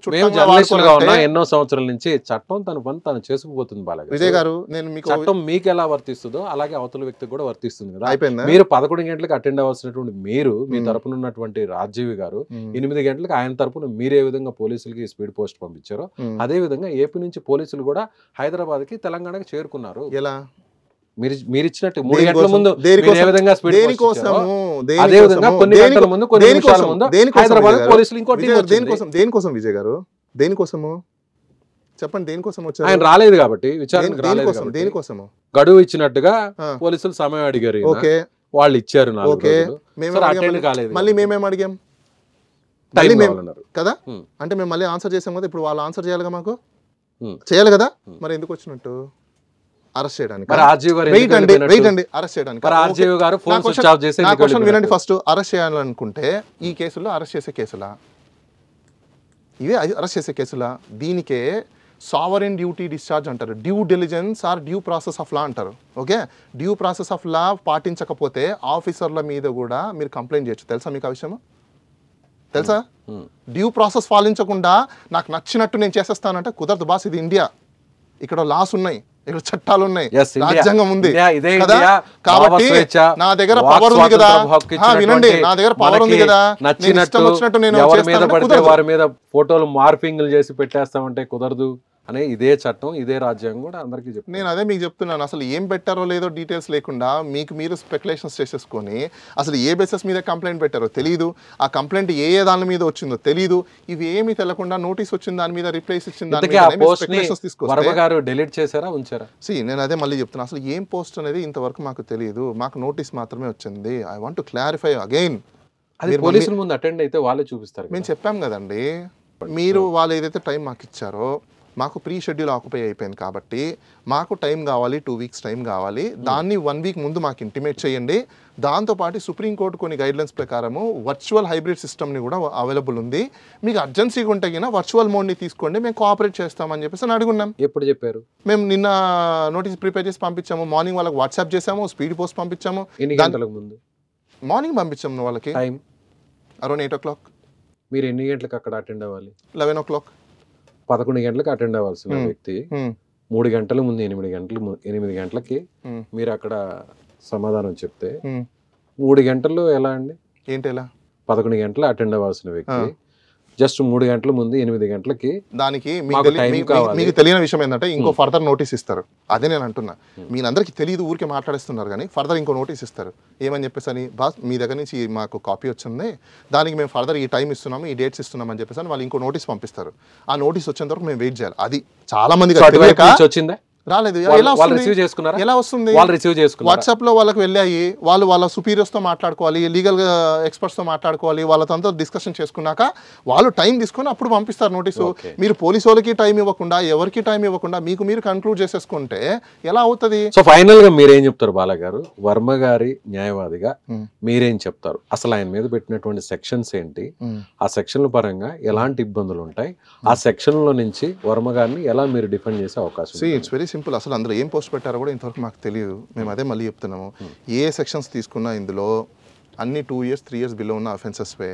ఎన్నో సంవత్సరాల నుంచి చట్టం తన పని తను చేసుకుపోతుంది. బాగా విజయ్ గారు, నేను మీకు చట్టం మీకు ఎలా వర్తిస్తుందో అలాగే అవతల వ్యక్తికి కూడా వర్తిస్తుంది కదా. మీరు 11 గంటలకు అటెండ్ అవ్వాల్సినటువంటి మీరు, మీ తరపున ఉన్నటువంటి రాజీవి గారు 8 గంటలకు ఆయన తరపున మీరు ఏ విధంగా పోలీసులకి స్పీడ్ పోస్ట్ పంపించారో అదే విధంగా ఏపీ నుంచి పోలీసులు కూడా హైదరాబాద్ కి తెలంగాణకి చేరుకున్నారు. ఎలా? మీరు ఇచ్చినట్టు 3 గంటల ముందు ఏ విధంగా స్పీడ్ పోస్ట్ అదే విధంగా కొన్ని గంటల ముందు కొన్ని నిమిషాల ముందు హైదరాబాద్ పోలీసులు ఇంకోటి దేనికోసం విజయ్ గారు? దేనికోసము చెప్పండి, దేనికోసం వచ్చారు? ఆయన రాలేదు కాబట్టి విచారణకు రాలేదు. దేనికోసము? గడువు ఇచ్చినట్టుగా పోలీసులు సమయం అడిగారు, వాళ్ళు ఇచ్చారు. మళ్ళీ మేమేం అడిగాం కదా? అంటే మేము మళ్ళీ ఆన్సర్ చేసాం కదా, ఇప్పుడు వాళ్ళు ఆన్సర్ చేయాలిగా, మాకు చేయాలి కదా. మరి ఎందుకు వచ్చినట్టు? అరెస్ట్ చేయడానికి. అరెస్ట్ చేయడానికి వినండి ఫస్ట్. అరెస్ట్ చేయాలనుకుంటే ఈ కేసులో అరెస్ట్ చేసే కేసులా? ఇవే అరెస్ట్ చేసే కేసులా? దీనికే సావరెన్ డ్యూటీ డిశ్చార్జ్ అంటారు, due diligence or due process of law అంటారు. Okay, due process of law పాటించకపోతే ఆఫీసర్ల మీద కూడా మీరు కంప్లైంట్ చేయొచ్చు. తెలుసా మీకు ఆ విషయం? తెలుసా? డ్యూ ప్రాసెస్ పాలించకుండా నాకు నచ్చినట్టు నేను చేసేస్తానంటే కుదరదు బాస్. ఇది ఇండియా, ఇక్కడ లాస్ ఉన్నాయి, ఇక్కడ చట్టాలు ఉన్నాయి, రాజ్యాంగం ఉంది కదా. కాబట్టి నా దగ్గర పవర్ ఉంది కదా, వినండి, నా దగ్గర పవర్ ఉంది కదా, నచ్చినట్టు నేను వారి మీద ఫోటోలు మార్పింగ్లు చేసి పెట్టేస్తామంటే కుదరదు అనే ఇదే చట్టం, ఇదే రాజ్యాంగం కూడా అందరికీ చెప్తాను. నేను అదే మీకు చెప్తున్నాను. అసలు ఏం పెట్టారో లేదో డీటెయిల్స్ లేకుండా మీకు మీరు స్పెక్యులేషన్స్ చేసేసుకొని అసలు ఏ బేసిస్ మీద కంప్లైంట్ పెట్టారో తెలియదు, ఆ కంప్లైంట్ ఏ దాని మీద వచ్చిందో తెలియదు, ఇవి ఏమీ తెలకుండా నోటీస్ వచ్చిన దాని మీద రిప్లైస్ ఇచ్చిన దాని మీద డిలీట్ చేశారా, ఉంచారా? నేను అదే మళ్ళీ చెప్తున్నా, అసలు ఏం పోస్ట్ అనేది ఇంతవరకు మాకు తెలియదు, మాకు నోటీస్ మాత్రమే వచ్చింది. I want to clarify again. పోలీసుల ముందు అటెండ్ అయితే వాళ్ళే చూపిస్తారు. మేము చెప్పాం కదండి, మీరు వాళ్ళు ఏదైతే టైం మాకు ఇచ్చారో మాకు ప్రీ షెడ్యూల్ ఆక్యుపై అయిపోయింది కాబట్టి మాకు టైం కావాలి, 2 వీక్స్ టైం కావాలి, దాన్ని 1 వీక్ ముందు మాకు ఇంటిమేట్ చేయండి. దాంతోపాటు సుప్రీంకోర్టు కొన్ని గైడ్లైన్స్ ప్రకారము వర్చువల్ హైబ్రిడ్ సిస్టమ్ని కూడా అవైలబుల్ ఉంది, మీకు అర్జెన్సీగా ఉంటే కన్నా వర్చువల్ మోడ్ని తీసుకోండి, మేము కోఆపరేట్ చేస్తామని చెప్పేసి అని అడుగున్నాం. ఎప్పుడు చెప్పారు? మేము నిన్న నోటీస్ ప్రిపేర్ చేసి పంపించాము, మార్నింగ్ వాళ్ళకి వాట్సాప్ చేసాము, స్పీడ్ పోస్ట్ పంపించాము. ఎన్ని గంటలకు ముందు? మార్నింగ్ పంపించాము వాళ్ళకి, టైం అరౌండ్ 8 o'clock. మీరు ఎన్ని గంటలకు అక్కడ అటెండ్ అవ్వాలి? 11 o'clock. 11 గంటలకు అటెండ్ అవ్వాల్సిన వ్యక్తి 3 గంటల ముందు 8 గంటలకి మీరు అక్కడ సమాధానం చెప్తే 3 గంటల్లో ఎలా అండి? ఏంటి ఎలా? 11 గంటలు అటెండ్ అవ్వాల్సిన వ్యక్తి జస్ట్ 3 గంటల ముందు 8 గంటలకి. దానికి మీకు తెలియని విషయం ఏంటంటే ఇంకో ఫర్దర్ నోటీస్ ఇస్తారు. అదే నేను అంటున్నా, మీ అందరికీ తెలియదు, ఊరికే మాట్లాడేస్తున్నారు కానీ ఫర్దర్ ఇంకో నోటీస్ ఇస్తారు. ఏమని చెప్పేసి అని, బాస్ మీ దగ్గర నుంచి మాకు కాపీ వచ్చింది, దానికి మేము ఫర్దర్ ఈ టైం ఇస్తున్నాము, ఈ డేట్స్ ఇస్తున్నాం అని చెప్పేసి వాళ్ళు ఇంకో నోటీస్ పంపిస్తారు. ఆ నోటీస్ వచ్చేంత వరకు మేము వెయిట్ చేయాలి. అది చాలా మంది వచ్చిందా? రాలేదు. ఎలా వస్తుంది? వాట్సాప్ లో వాళ్ళకి వెళ్ళాయి, వాళ్ళ సుపీరియర్స్ తో మాట్లాడుకోవాలి, లీగల్ ఎక్స్పర్ట్స్ తో మాట్లాడుకోవాలి, వాళ్ళతో డిస్కషన్ చేసుకున్నాక వాళ్ళు టైం తీసుకొని అప్పుడు పంపిస్తారు నోటీసు. మీరు పోలీసు వాళ్ళకి టైం ఇవ్వకుండా, ఎవరికి టైం ఇవ్వకుండా మీకు మీరు కన్క్లూడ్ చేసేసుకుంటే ఎలా అవుతుంది? సో ఫైనల్ గా మీరేం చెప్తారు బాలా గారు, వర్మ గారి న్యాయవాదిగా మీరేం చెప్తారు? అసలు ఆయన మీద పెట్టినటువంటి సెక్షన్స్ ఏంటి, ఆ సెక్షన్ల పరంగా ఎలాంటి ఇబ్బందులు ఉంటాయి, ఆ సెక్షన్ లో నుంచి వర్మ గారిని ఎలా మీరు డిఫెండ్ చేసే అవకాశం? It's very simple. అసలు అందులో ఏం పోస్ట్ పెట్టారో కూడా ఇంతవరకు మాకు తెలియదు. మేము అదే మళ్ళీ చెప్తున్నాము, ఏ సెక్షన్స్ తీసుకున్నా ఇందులో అన్ని 2 years 3 years బిలో ఉన్న అఫెన్సెస్వే.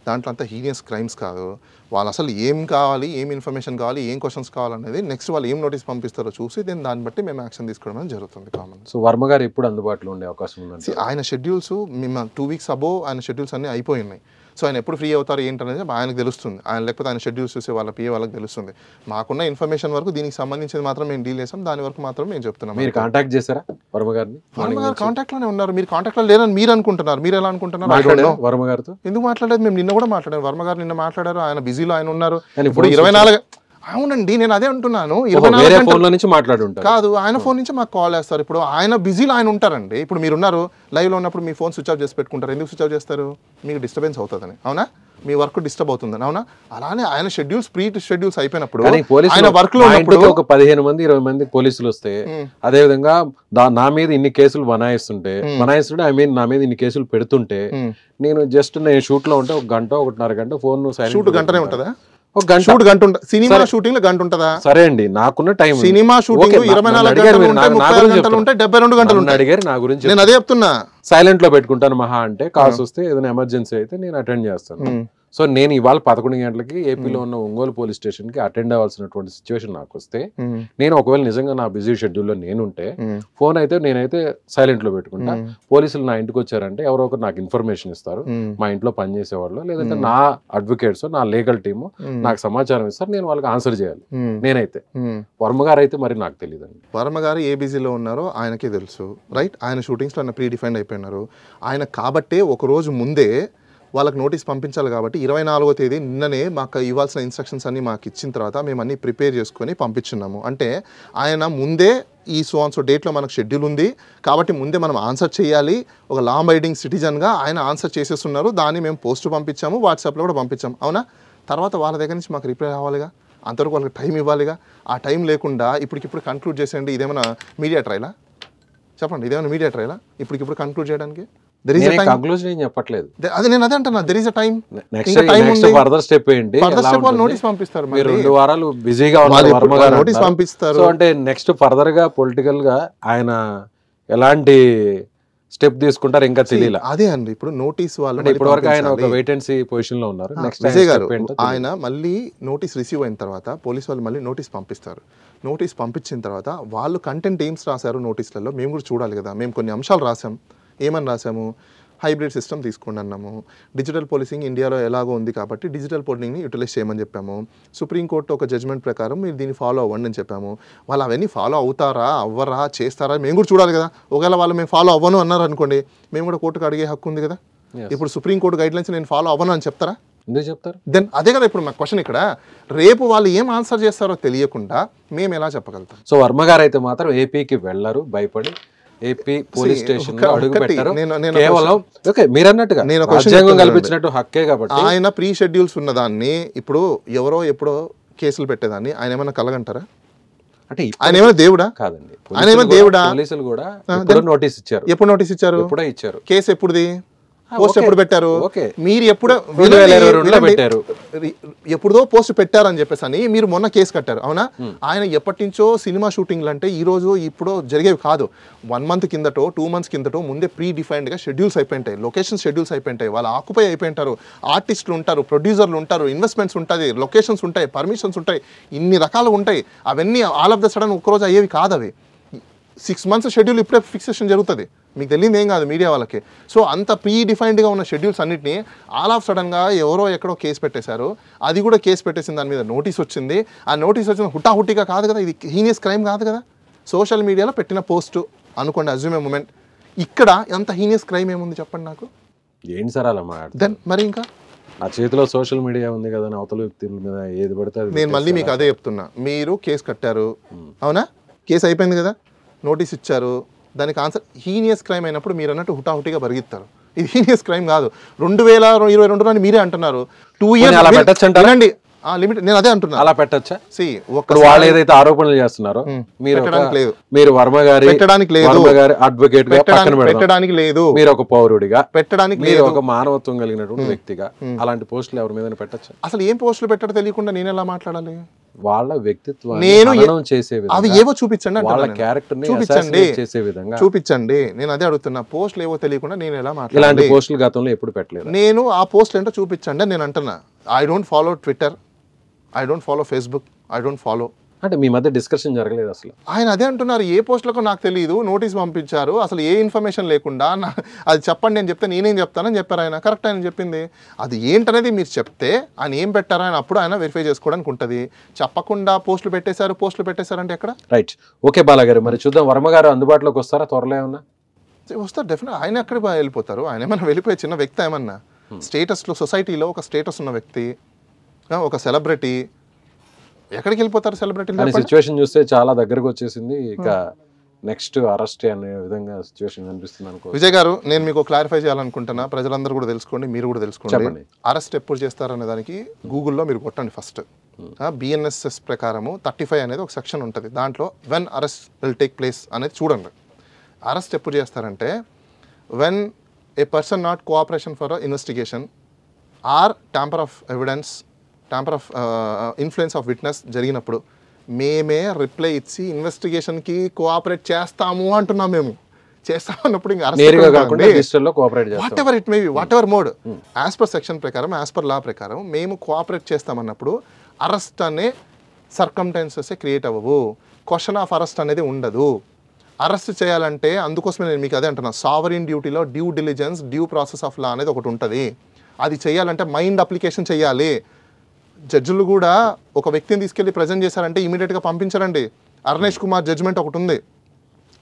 దాంట్లో అంతా హీనియస్ క్రైమ్స్ కాదు. వాళ్ళు అసలు ఏం కావాలి, ఏం ఇన్ఫర్మేషన్ కావాలి, ఏం క్వశ్చన్స్ కావాలనేది నెక్స్ట్ వాళ్ళు ఏం నోటీస్ పంపిస్తారో చూసి దాన్ని బట్టి మేము యాక్షన్ తీసుకోవడం జరుగుతుంది. కామన్. సో వర్మ గారు ఎప్పుడు అందుబాటులో ఉండే అవకాశం ఉంది? ఆయన షెడ్యూల్స్ మేము 2 weeks అబోవ్ ఆయన షెడ్యూల్స్ అన్నీ అయిపోయినాయి. సో ఆయన ఎప్పుడు ఫ్రీ అవుతారు ఏంటనేది ఆయనకు తెలుస్తుంది. ఆయన లేకపోతే ఆయన షెడ్యూల్స్ చూసే వాళ్ళ పిఏ వాళ్ళకి తెలుస్తుంది. మాకున్న ఇన్ఫర్మేషన్ వరకు దీనికి సంబంధించింది మాత్రం మేము డీల్ చేసాం, దాని వరకు మాత్రం మేము చెప్తున్నాం. మీరు కాంటాక్ట్ చేశారా వర్మ గారిని? వర్మ గారు కాంటాక్ట్ లోనే ఉన్నారు. మీరు కాంటాక్ట్ లో లేరని మీరు అనుకుంటున్నారు. మీరు ఎలా అనుకుంటున్నారు? వర్మ గారితో ఎందుకు మాట్లాడలేదు? మేము నిన్న కూడా మాట్లాడారు. వర్మ గారు నిన్న మాట్లాడారు. ఆయన బిజీలో ఆయన ఉన్నారు. ఇప్పుడు 24. అవునండి, నేను అదే అంటున్నాను. 24 ఫోన్ నుంచి మాట్లాడుంటారు కాదు, ఆయన ఫోన్ నుంచి మాకు కాల్ చేస్తారు. ఇప్పుడు ఆయన బిజీలో ఆయన ఉంటారండి. ఇప్పుడు మీరున్నారు లైవ్లో ఉన్నప్పుడు మీ ఫోన్ స్విచ్ ఆఫ్ చేసి పెట్టుకుంటారు. ఎందుకు స్విచ్ ఆఫ్ చేస్తారు? మీకు డిస్టర్బెన్స్ అవుతుందని, అవునా? మీ వర్క్ డిస్టర్బ్ అవుతుందని, అవునా? అలానే ఆయన షెడ్యూల్స్ ప్రీ షెడ్యూల్స్ అయిపోయినప్పుడు ఆయన వర్క్ లో ఒక 15 మంది 20 మంది పోలీసులు వస్తే, అదే విధంగా నా మీద ఇన్ని కేసులు బనాయిస్తుంటే ఐ మీన్ నా మీద ఇన్ని కేసులు పెడుతుంటే, నేను జస్ట్ నేను షూట్ లో ఉంటే 1 గంట 1.5 గంట ఫోన్ షూట్ గంటనే ఉంటుందా? గంట సినిమా షూటింగ్ లో గంట ఉంటుందా? సరే అండి, నాకున్న టైం సినిమా షూటింగ్ 24 గంటలు ఉంటాయి, 36 గంటలు ఉంటాయి, 72 గంటలు ఉంటాయి. అడిగారు నా గురించి, నేను అదే చెప్తున్నా. సైలెంట్ లో పెట్టుకుంటాను మహా అంటే, కాల్స్ వస్తే ఏదైనా ఎమర్జెన్సీ అయితే నేను అటెండ్ చేస్తాను. సో నేను ఇవాళ 11 గంటలకి ఏపీలో ఉన్న ఒంగోలు పోలీస్ స్టేషన్ కి అటెండ్ అవ్వాల్సినటువంటి సిచ్యువేషన్ నాకు వస్తే, నేను ఒకవేళ నిజంగా నా బిజీ షెడ్యూల్లో నేనుంటే ఫోన్ అయితే నేనైతే సైలెంట్ లో పెట్టుకుంటా. పోలీసులు నా ఇంటికి వచ్చారంటే ఎవరో ఒకరు నాకు ఇన్ఫర్మేషన్ ఇస్తారు, మా ఇంట్లో పనిచేసేవాళ్ళు లేదంటే నా అడ్వకేట్స్, నా లీగల్ టీము నాకు సమాచారం ఇస్తారు, నేను వాళ్ళకి ఆన్సర్ చేయాలి. నేనైతే వర్మ గారు అయితే మరి నాకు తెలియదు అండి. వర్మ గారు ఏ బిజీలో ఉన్నారో ఆయనకే తెలుసు, రైట్? ఆయన షూటింగ్స్ లో ఆయన ప్రీ డిఫైన్డ్ అయిపోయినారు. ఆయన కాబట్టే ఒక రోజు ముందే వాళ్ళకి నోటీస్ పంపించాలి. కాబట్టి 24వ తేదీ నిన్ననే మాకు ఇవ్వాల్సిన ఇన్స్ట్రక్షన్స్ అన్ని మాకు ఇచ్చిన తర్వాత మేము అన్ని ప్రిపేర్ చేసుకొని పంపించున్నాము. అంటే ఆయన ముందే ఈ సో డేట్లో మనకు షెడ్యూల్ ఉంది కాబట్టి ముందే మనం ఆన్సర్ చేయాలి. ఒక లా అబైడింగ్ సిటిజన్గా ఆయన ఆన్సర్ చేసేస్తున్నారు. దాన్ని మేము పోస్ట్ పంపించాము, వాట్సాప్లో కూడా పంపించాము, అవునా? తర్వాత వాళ్ళ దగ్గర నుంచి మాకు రిప్లై రావాలిగా, అంతవరకు వాళ్ళకి టైం ఇవ్వాలిగా. ఆ టైం లేకుండా ఇప్పటికిప్పుడు కన్క్లూడ్ చేసేయండి. ఇదేమైనా మీడియా ట్రైలా? చెప్పండి, ఇదేమైనా మీడియా ట్రైలా ఇప్పటికిప్పుడు కన్క్లూడ్ చేయడానికి? చెప్పట్లేదు. అది నేను అదే అంటున్నా, there is a time. Further step ఏంటి? నోటీస్ పంపిస్తారు, 2 వారాలు బిజీగా నోటీస్ పంపిస్తారు. అంటే నెక్స్ట్ ఫర్దర్ గా పొలిటికల్ గా ఆయన ఎలాంటి స్టెప్ తీసుకుంటారు ఇంకా తెలియదు. అదే అండి, ఇప్పుడు నోటీస్ వాళ్ళు ఇప్పటివరకు ఆయన ఒక వెయిట్ అండ్ సీ పొజిషన్ లో ఉన్నారు. విజయ్ గారు, ఆయన మళ్ళీ నోటీస్ రిసీవ్ అయిన తర్వాత పోలీస్ వాళ్ళు మళ్ళీ నోటీస్ పంపిస్తారు. నోటీస్ పంపించిన తర్వాత వాళ్ళు కంటెంట్ ఏమ్స్ రాశారు నోటీస్లలో మేము కూడా చూడాలి కదా. మేము కొన్ని అంశాలు రాసాం. ఏమని రాసాము? హైబ్రిడ్ సిస్టమ్ తీసుకోండి అన్నాము. డిజిటల్ పోలీసింగ్ ఇండియాలో ఎలాగో ఉంది కాబట్టి డిజిటల్ పోలింగ్ని యూటిలైజ్ చేయమని చెప్పాము. సుప్రీంకోర్టు ఒక జడ్జ్మెంట్ ప్రకారం మీరు దీన్ని ఫాలో అవ్వండి అని చెప్పాము. వాళ్ళు అవన్నీ ఫాలో అవుతారా అవ్వరా చేస్తారా మేము కూడా చూడాలి కదా. ఒకవేళ వాళ్ళు మేము ఫాలో అవ్వను అన్నారు అనుకోండి, మేము కూడా కోర్టుకు అడిగే హక్కు ఉంది కదా. ఇప్పుడు సుప్రీంకోర్టు గైడ్లైన్స్ నేను ఫాలో అవ్వను అని చెప్తారా? ఎందుకు చెప్తారు? దెన్ అదే కదా ఇప్పుడు మా క్వశ్చన్ ఇక్కడ. రేపు వాళ్ళు ఏం ఆన్సర్ చేస్తారో తెలియకుండా మేము ఎలా చెప్పగలుగుతాం? సో వర్మ గారు అయితే మాత్రం ఏపీకి వెళ్ళరు, భయపడి ఏపీ పోలీస్ స్టేషన్ లో అడుగు పెట్టారు. కేవలం మీరన్నట్టుగా రాజ్యాంగం కల్పించినట్టు హక్కే కాబట్టి ఆయన ప్రీ షెడ్యూల్స్ ఉన్నదాన్ని ఇప్పుడు ఎవరో ఎప్పుడో కేసులు పెట్టేదాన్ని ఆయన ఏమైనా కలగంటారా? అంటే ఆయన ఏమైనా దేవుడా? కాదండి, ఆయన ఏమైనా దేవుడా? పోలీసులు కూడా ఎప్పుడో నోటీస్ ఇచ్చారు. ఎప్పుడు నోటీస్ ఇచ్చారు? ఎప్పుడో ఇచ్చారు. కేసు ఎప్పుడుది? పోస్ట్ ఎప్పుడు పెట్టారు? మీరు ఎప్పుడు 2022లో పెట్టారు, ఎప్పుడుదో పోస్ట్ పెట్టారని చెప్పేసి అని మీరు మొన్న కేసు కట్టారు, అవునా? ఆయన ఎప్పటి నుంచో సినిమా షూటింగ్లు అంటే ఈ రోజు ఇప్పుడు జరిగేవి కాదు. 1 month కిందటో 2 months కిందటో ముందే ప్రీ డిఫైన్డ్గా షెడ్యూల్స్ అయిపోయింటాయి, లొకేషన్ షెడ్యూల్స్ అయిపోయింటాయి, వాళ్ళు ఆక్యుపై అయిపోయింటారు, ఆర్టిస్టులు ఉంటారు, ప్రొడ్యూసర్లు ఉంటారు, ఇన్వెస్ట్మెంట్స్ ఉంటుంది, లొకేషన్స్ ఉంటాయి, పర్మిషన్స్ ఉంటాయి, ఇన్ని రకాలు ఉంటాయి. అవన్నీ ఆల్ ఆఫ్ ద సడన్ ఒక్కరోజు అయ్యేవి కాదు. అవి 6 months షెడ్యూల్ ఇప్పుడే ఫిక్సేషన్ జరుగుతుంది, మీకు తెలియదు ఏం కాదు మీడియా వాళ్ళకి. సో అంత ప్రీ డిఫైన్డ్గా ఉన్న షెడ్యూల్స్ అన్నింటినీ ఆల్ ఆఫ్ సడన్గా ఎవరో ఎక్కడో కేసు పెట్టేశారు. అది కూడా కేసు పెట్టేసిన దాని మీద నోటీస్ వచ్చింది. ఆ నోటీస్ వచ్చిన హుటాహుటిగా కాదు కదా, ఇది హీనియస్ క్రైమ్ కాదు కదా. సోషల్ మీడియాలో పెట్టిన పోస్టు అనుకోండి, అజ్యూమ్ ఏ మూమెంట్. ఇక్కడ ఎంత హీనియస్ క్రైమ్ ఏముంది చెప్పండి నాకు? ఏంటి సార్ అలా దెన్ మరి ఇంకా ఆ చేతిలో సోషల్ మీడియా ఉంది కదా, అవతల వ్యక్తుల మీద ఏది పడితే నేను మళ్ళీ మీకు అదే చెప్తున్నా. మీరు కేసు కట్టారు, అవునా? కేసు అయిపోయింది కదా, నోటీస్ ఇచ్చారు, దానికి ఆన్సర్ హీనియస్ క్రైమ్ అయినప్పుడు మీరు అన్నట్టు హుటాహుటిగా పరిగెత్తారు. ఇది హీనియస్ క్రైమ్ కాదు. 2022 అని మీరే అంటున్నారు. 2 years అలా పెట్టచ్చండి లిమిట్. నేను అదే అంటున్నా, అలా పెట్టచ్చా? ఇప్పుడు వాళ్ళు ఏదైతే ఆరోపణలు చేస్తున్నారో మీరు వర్మ గారి పెట్టడానికి లేదు, అడ్వకేట్ గా పెట్టడానికి లేదు, మీరు ఒక పౌరుడిగా పెట్టడానికి మీరు ఒక మానవత్వం కలిగినటువంటి వ్యక్తిగా అలాంటి పోస్టులు ఎవరి మీద పెట్టచ్చు? అసలు ఏం పోస్టులు పెట్టడం తెలియకుండా నేను ఎలా మాట్లాడాలి? వాళ్ళ వ్యక్తిత్వాన్ని చేసే విధంగా అవి ఏవో చూపించండి, వాళ్ళ క్యారెక్టర్ చూపించండి, చేసే విధంగా చూపించండి. నేను అదే అడుగుతున్నా, పోస్టులు ఏవో తెలియకుండా నేను ఎలా మాట్లాడాలి? ఇలాంటి పోస్టులు గతంలో ఎప్పుడు పెట్టలేదు. నేను ఆ పోస్టులు ఏంటో చూపించండి నేను అంటున్నా. I don't follow Twitter, I don't follow Facebook, I don't follow. అంటే మీ మధ్య డిస్కషన్ జరగలేదు అసలు? ఆయన అదే అంటున్నారు, ఏ పోస్టులకు నాకు తెలియదు, నోటీస్ పంపించారు, అసలు ఏ ఇన్ఫర్మేషన్ లేకుండా అది చెప్పండి నేను చెప్తే నేనేం చెప్తానని చెప్పారు ఆయన. కరెక్ట్ ఆయన చెప్పింది. అది ఏంటనేది మీరు చెప్తే ఆయన ఏం పెట్టారు ఆయన అప్పుడు ఆయన వెరిఫై చేసుకోవడానికి ఉంటుంది. చెప్పకుండా పోస్టులు పెట్టేశారంటే ఎక్కడ? రైట్, ఓకే బాలగారు, మరి చూద్దాం వర్మ గారు అందుబాటులోకి వస్తారా త్వరలో? ఏమన్నా వస్తారు డెఫినెట్. ఆయన ఎక్కడ వెళ్ళిపోతారు? ఆయన ఏమన్నా వెళ్ళిపోయే చిన్న వ్యక్తి ఏమన్నా? స్టేటస్లో సొసైటీలో ఒక స్టేటస్ ఉన్న వ్యక్తి, ఒక సెలబ్రిటీ, ఎక్కడికి వెళ్ళిపోతారు సెలబ్రిటీ? సిచ్యువేషన్ చూస్తే చాలా దగ్గరకు వచ్చేసింది, ఇక నెక్స్ట్ అరెస్ట్ అనే విధంగా సిచ్యువేషన్ కనిపిస్తుంది అనుకో. విజయ్ గారు, నేను మీకు క్లారిఫై చేయాలనుకుంటున్నా, ప్రజలందరూ కూడా తెలుసుకోండి, మీరు కూడా తెలుసుకోండి. అరెస్ట్ ఎప్పుడు చేస్తారనే దానికి గూగుల్లో మీరు కొట్టండి ఫస్ట్. BNSS ప్రకారము 35 అనేది ఒక సెక్షన్ ఉంటుంది, దాంట్లో when arrest will take place అనేది చూడండి. అరెస్ట్ ఎప్పుడు చేస్తారంటే when a person not cooperation for investigation or tamper of evidence, tamper of influence of witness జరిగినప్పుడు మేమే రిప్లై ఇచ్చి ఇన్వెస్టిగేషన్కి కోఆపరేట్ చేస్తాము అంటున్నాం. మేము చేస్తామన్నప్పుడు ఇంకా what ever it may be, what ever mode, as per section ప్రకారం, యాజ్ పర్ లా ప్రకారం మేము కోఆపరేట్ చేస్తామన్నప్పుడు అరెస్ట్ అనే సర్కమ్టెన్సెస్ క్రియేట్ అవ్వవు, క్వశ్చన్ ఆఫ్ అరెస్ట్ అనేది ఉండదు. అరెస్ట్ చేయాలంటే అందుకోసమే నేను మీకు అదే అంటున్నా, సావరిన్ డ్యూటీలో due diligence, due process of లా అనేది ఒకటి ఉంటుంది. అది చేయాలంటే మైండ్ అప్లికేషన్ చేయాలి. జడ్జిలు కూడా ఒక వ్యక్తిని తీసుకెళ్ళి ప్రజెంట్ చేశారంటే ఇమీడియట్గా పంపించారండి. అరుణేష్ కుమార్ జడ్జిమెంట్ ఒకటి ఉంది,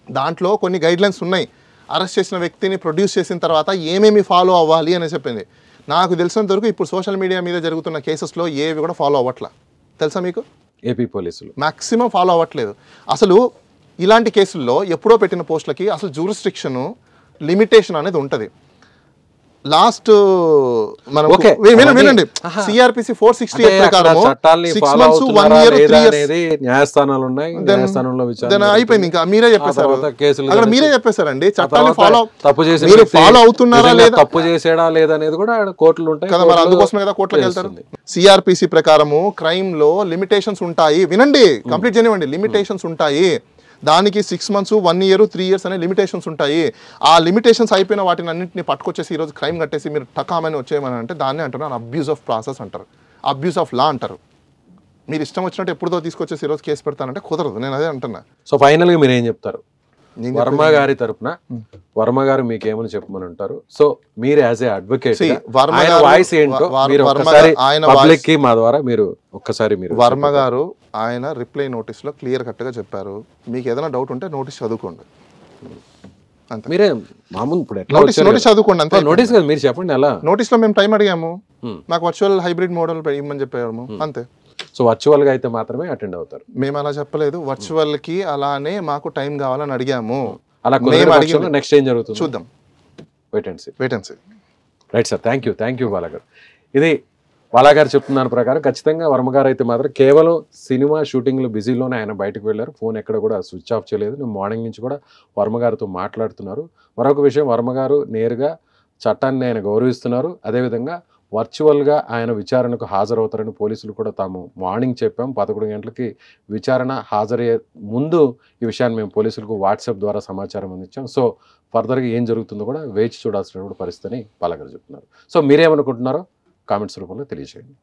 దాంట్లో కొన్ని గైడ్లైన్స్ ఉన్నాయి. అరెస్ట్ చేసిన వ్యక్తిని ప్రొడ్యూస్ చేసిన తర్వాత ఏమేమి ఫాలో అవ్వాలి అని చెప్పింది. నాకు తెలిసినంత వరకు ఇప్పుడు సోషల్ మీడియా మీద జరుగుతున్న కేసెస్లో ఏవి కూడా ఫాలో అవ్వట్లా, తెలుసా మీకు? ఏపీ పోలీసులు మ్యాక్సిమం ఫాలో అవ్వట్లేదు. అసలు ఇలాంటి కేసుల్లో ఎప్పుడో పెట్టిన పోస్టులకి అసలు జ్యూరిస్డిక్షను లిమిటేషన్ అనేది ఉంటుంది. లాస్ట్ మనం వినండి, సిఆర్పిసి 468 ప్రకారం 6 months 1 year 3 years న్యాయస్థానాలు ఉన్నాయి, న్యాయస్థానంలో విచారణ అయిపోయింది. ఇంకా మీరే చెప్పేశారు, అక్కడ మీరే చెప్పేశారండి, చట్టాన్ని తప్పు చేసి ఫాలో అవుతున్నారా లేదా, తప్పు చేసేడా లేదా అనేది కూడా కోర్టులు ఉంటాయి కదా, మరి అందుకోసమే కదా కోర్టులకు వెళ్తారు. సిఆర్పిసి ప్రకారము క్రైమ్ లో లిమిటేషన్స్ ఉంటాయి. వినండి, కంప్లీట్ చేయనివ్వండి. లిమిటేషన్స్ ఉంటాయి, దానికి 6 months 1 year 3 years అనే లిమిటేషన్స్ ఉంటాయి. ఆ లిమిటేషన్స్ అయిపోయిన వాటిని అన్నింటినీ పట్టుకొచ్చేసి ఈరోజు క్రైమ్ కట్టేసి మీరు టకామని వచ్చేయమని అంటే దాన్ని అంటున్నారు అబ్యూస్ ఆఫ్ ప్రాసెస్ అంటారు, అబ్యూస్ ఆఫ్ లా అంటారు. మీరు ఇష్టం వచ్చినట్టు ఎప్పుడుదో తీసుకొచ్చేసి ఈరోజు కేసు పెడతానంటే కుదరదు. నేను అదే అంటున్నా. సో ఫైనల్గా మీరు ఏం చెప్తారు వర్మ గారి తరపున? వర్మ గారు మీకు ఏమని చెప్పమని ఉంటారు? సో మీరు యాజ్ ఏ అడ్వకేట్ వాయిస్ ఏంటో మీరు ఒక్కసారి పబ్లిక్ కి మా ద్వారా మీరు ఒక్కసారి మీరు. వర్మ గారు ఆయన రిప్లై నోటీస్ లో క్లియర్ కట్ గా చెప్పారు, మీకు ఏదైనా డౌట్ ఉంటే నోటీస్ చదువుకోండి అంతే. మీరే మామూలు ఇప్పుడు నోటీస్ చదువుకోండి అంతే. నోటీస్ కదా మీరు చెప్పండి ఎలా. నోటీస్ లో మేము టైం అడిగాము, నాకు వర్చువల్ హైబ్రిడ్ మోడల్ ఇవ్వమని చెప్పాము అంతే. సో వర్చువల్ గా అయితే మాత్రమే అటెండ్ అవుతారు? మేము అలా చెప్పలేదు, వర్చువల్ కి అలానే మాకు టైం కావాలని అడిగాము. అలా నెక్స్ట్ ఏం జరుగుతుంది చూద్దాం, wait and see. Wait and see. Right sir, thank you Bala గారు. ఇది బాలాగారు చెప్తున్న దాని ప్రకారం ఖచ్చితంగా వర్మ గారు అయితే మాత్రం కేవలం సినిమా షూటింగ్లు బిజీలోనే ఆయన బయటకు వెళ్ళారు. ఫోన్ ఎక్కడ కూడా స్విచ్ ఆఫ్ చేయలేదు. నేను మార్నింగ్ నుంచి కూడా వర్మ గారితో మాట్లాడుతున్నారు. మరొక విషయం, వర్మ గారు నేరుగా చట్టాన్ని ఆయన గౌరవిస్తున్నారు. అదేవిధంగా వర్చువల్గా ఆయన విచారణకు హాజరవుతారని పోలీసులు కూడా తాము మార్నింగ్ చెప్పాం. 11 గంటలకి విచారణ హాజరయ్యే ముందు ఈ విషయాన్ని మేము పోలీసులకు వాట్సాప్ ద్వారా సమాచారం అందించాం. సో ఫర్దర్గా ఏం జరుగుతుందో కూడా వేచి చూడాల్సిన పరిస్థితి అని బాలాగారు చెప్తున్నారు. సో మీరేమనుకుంటున్నారో కామెంట్స్ రూపంలో తెలియజేయండి.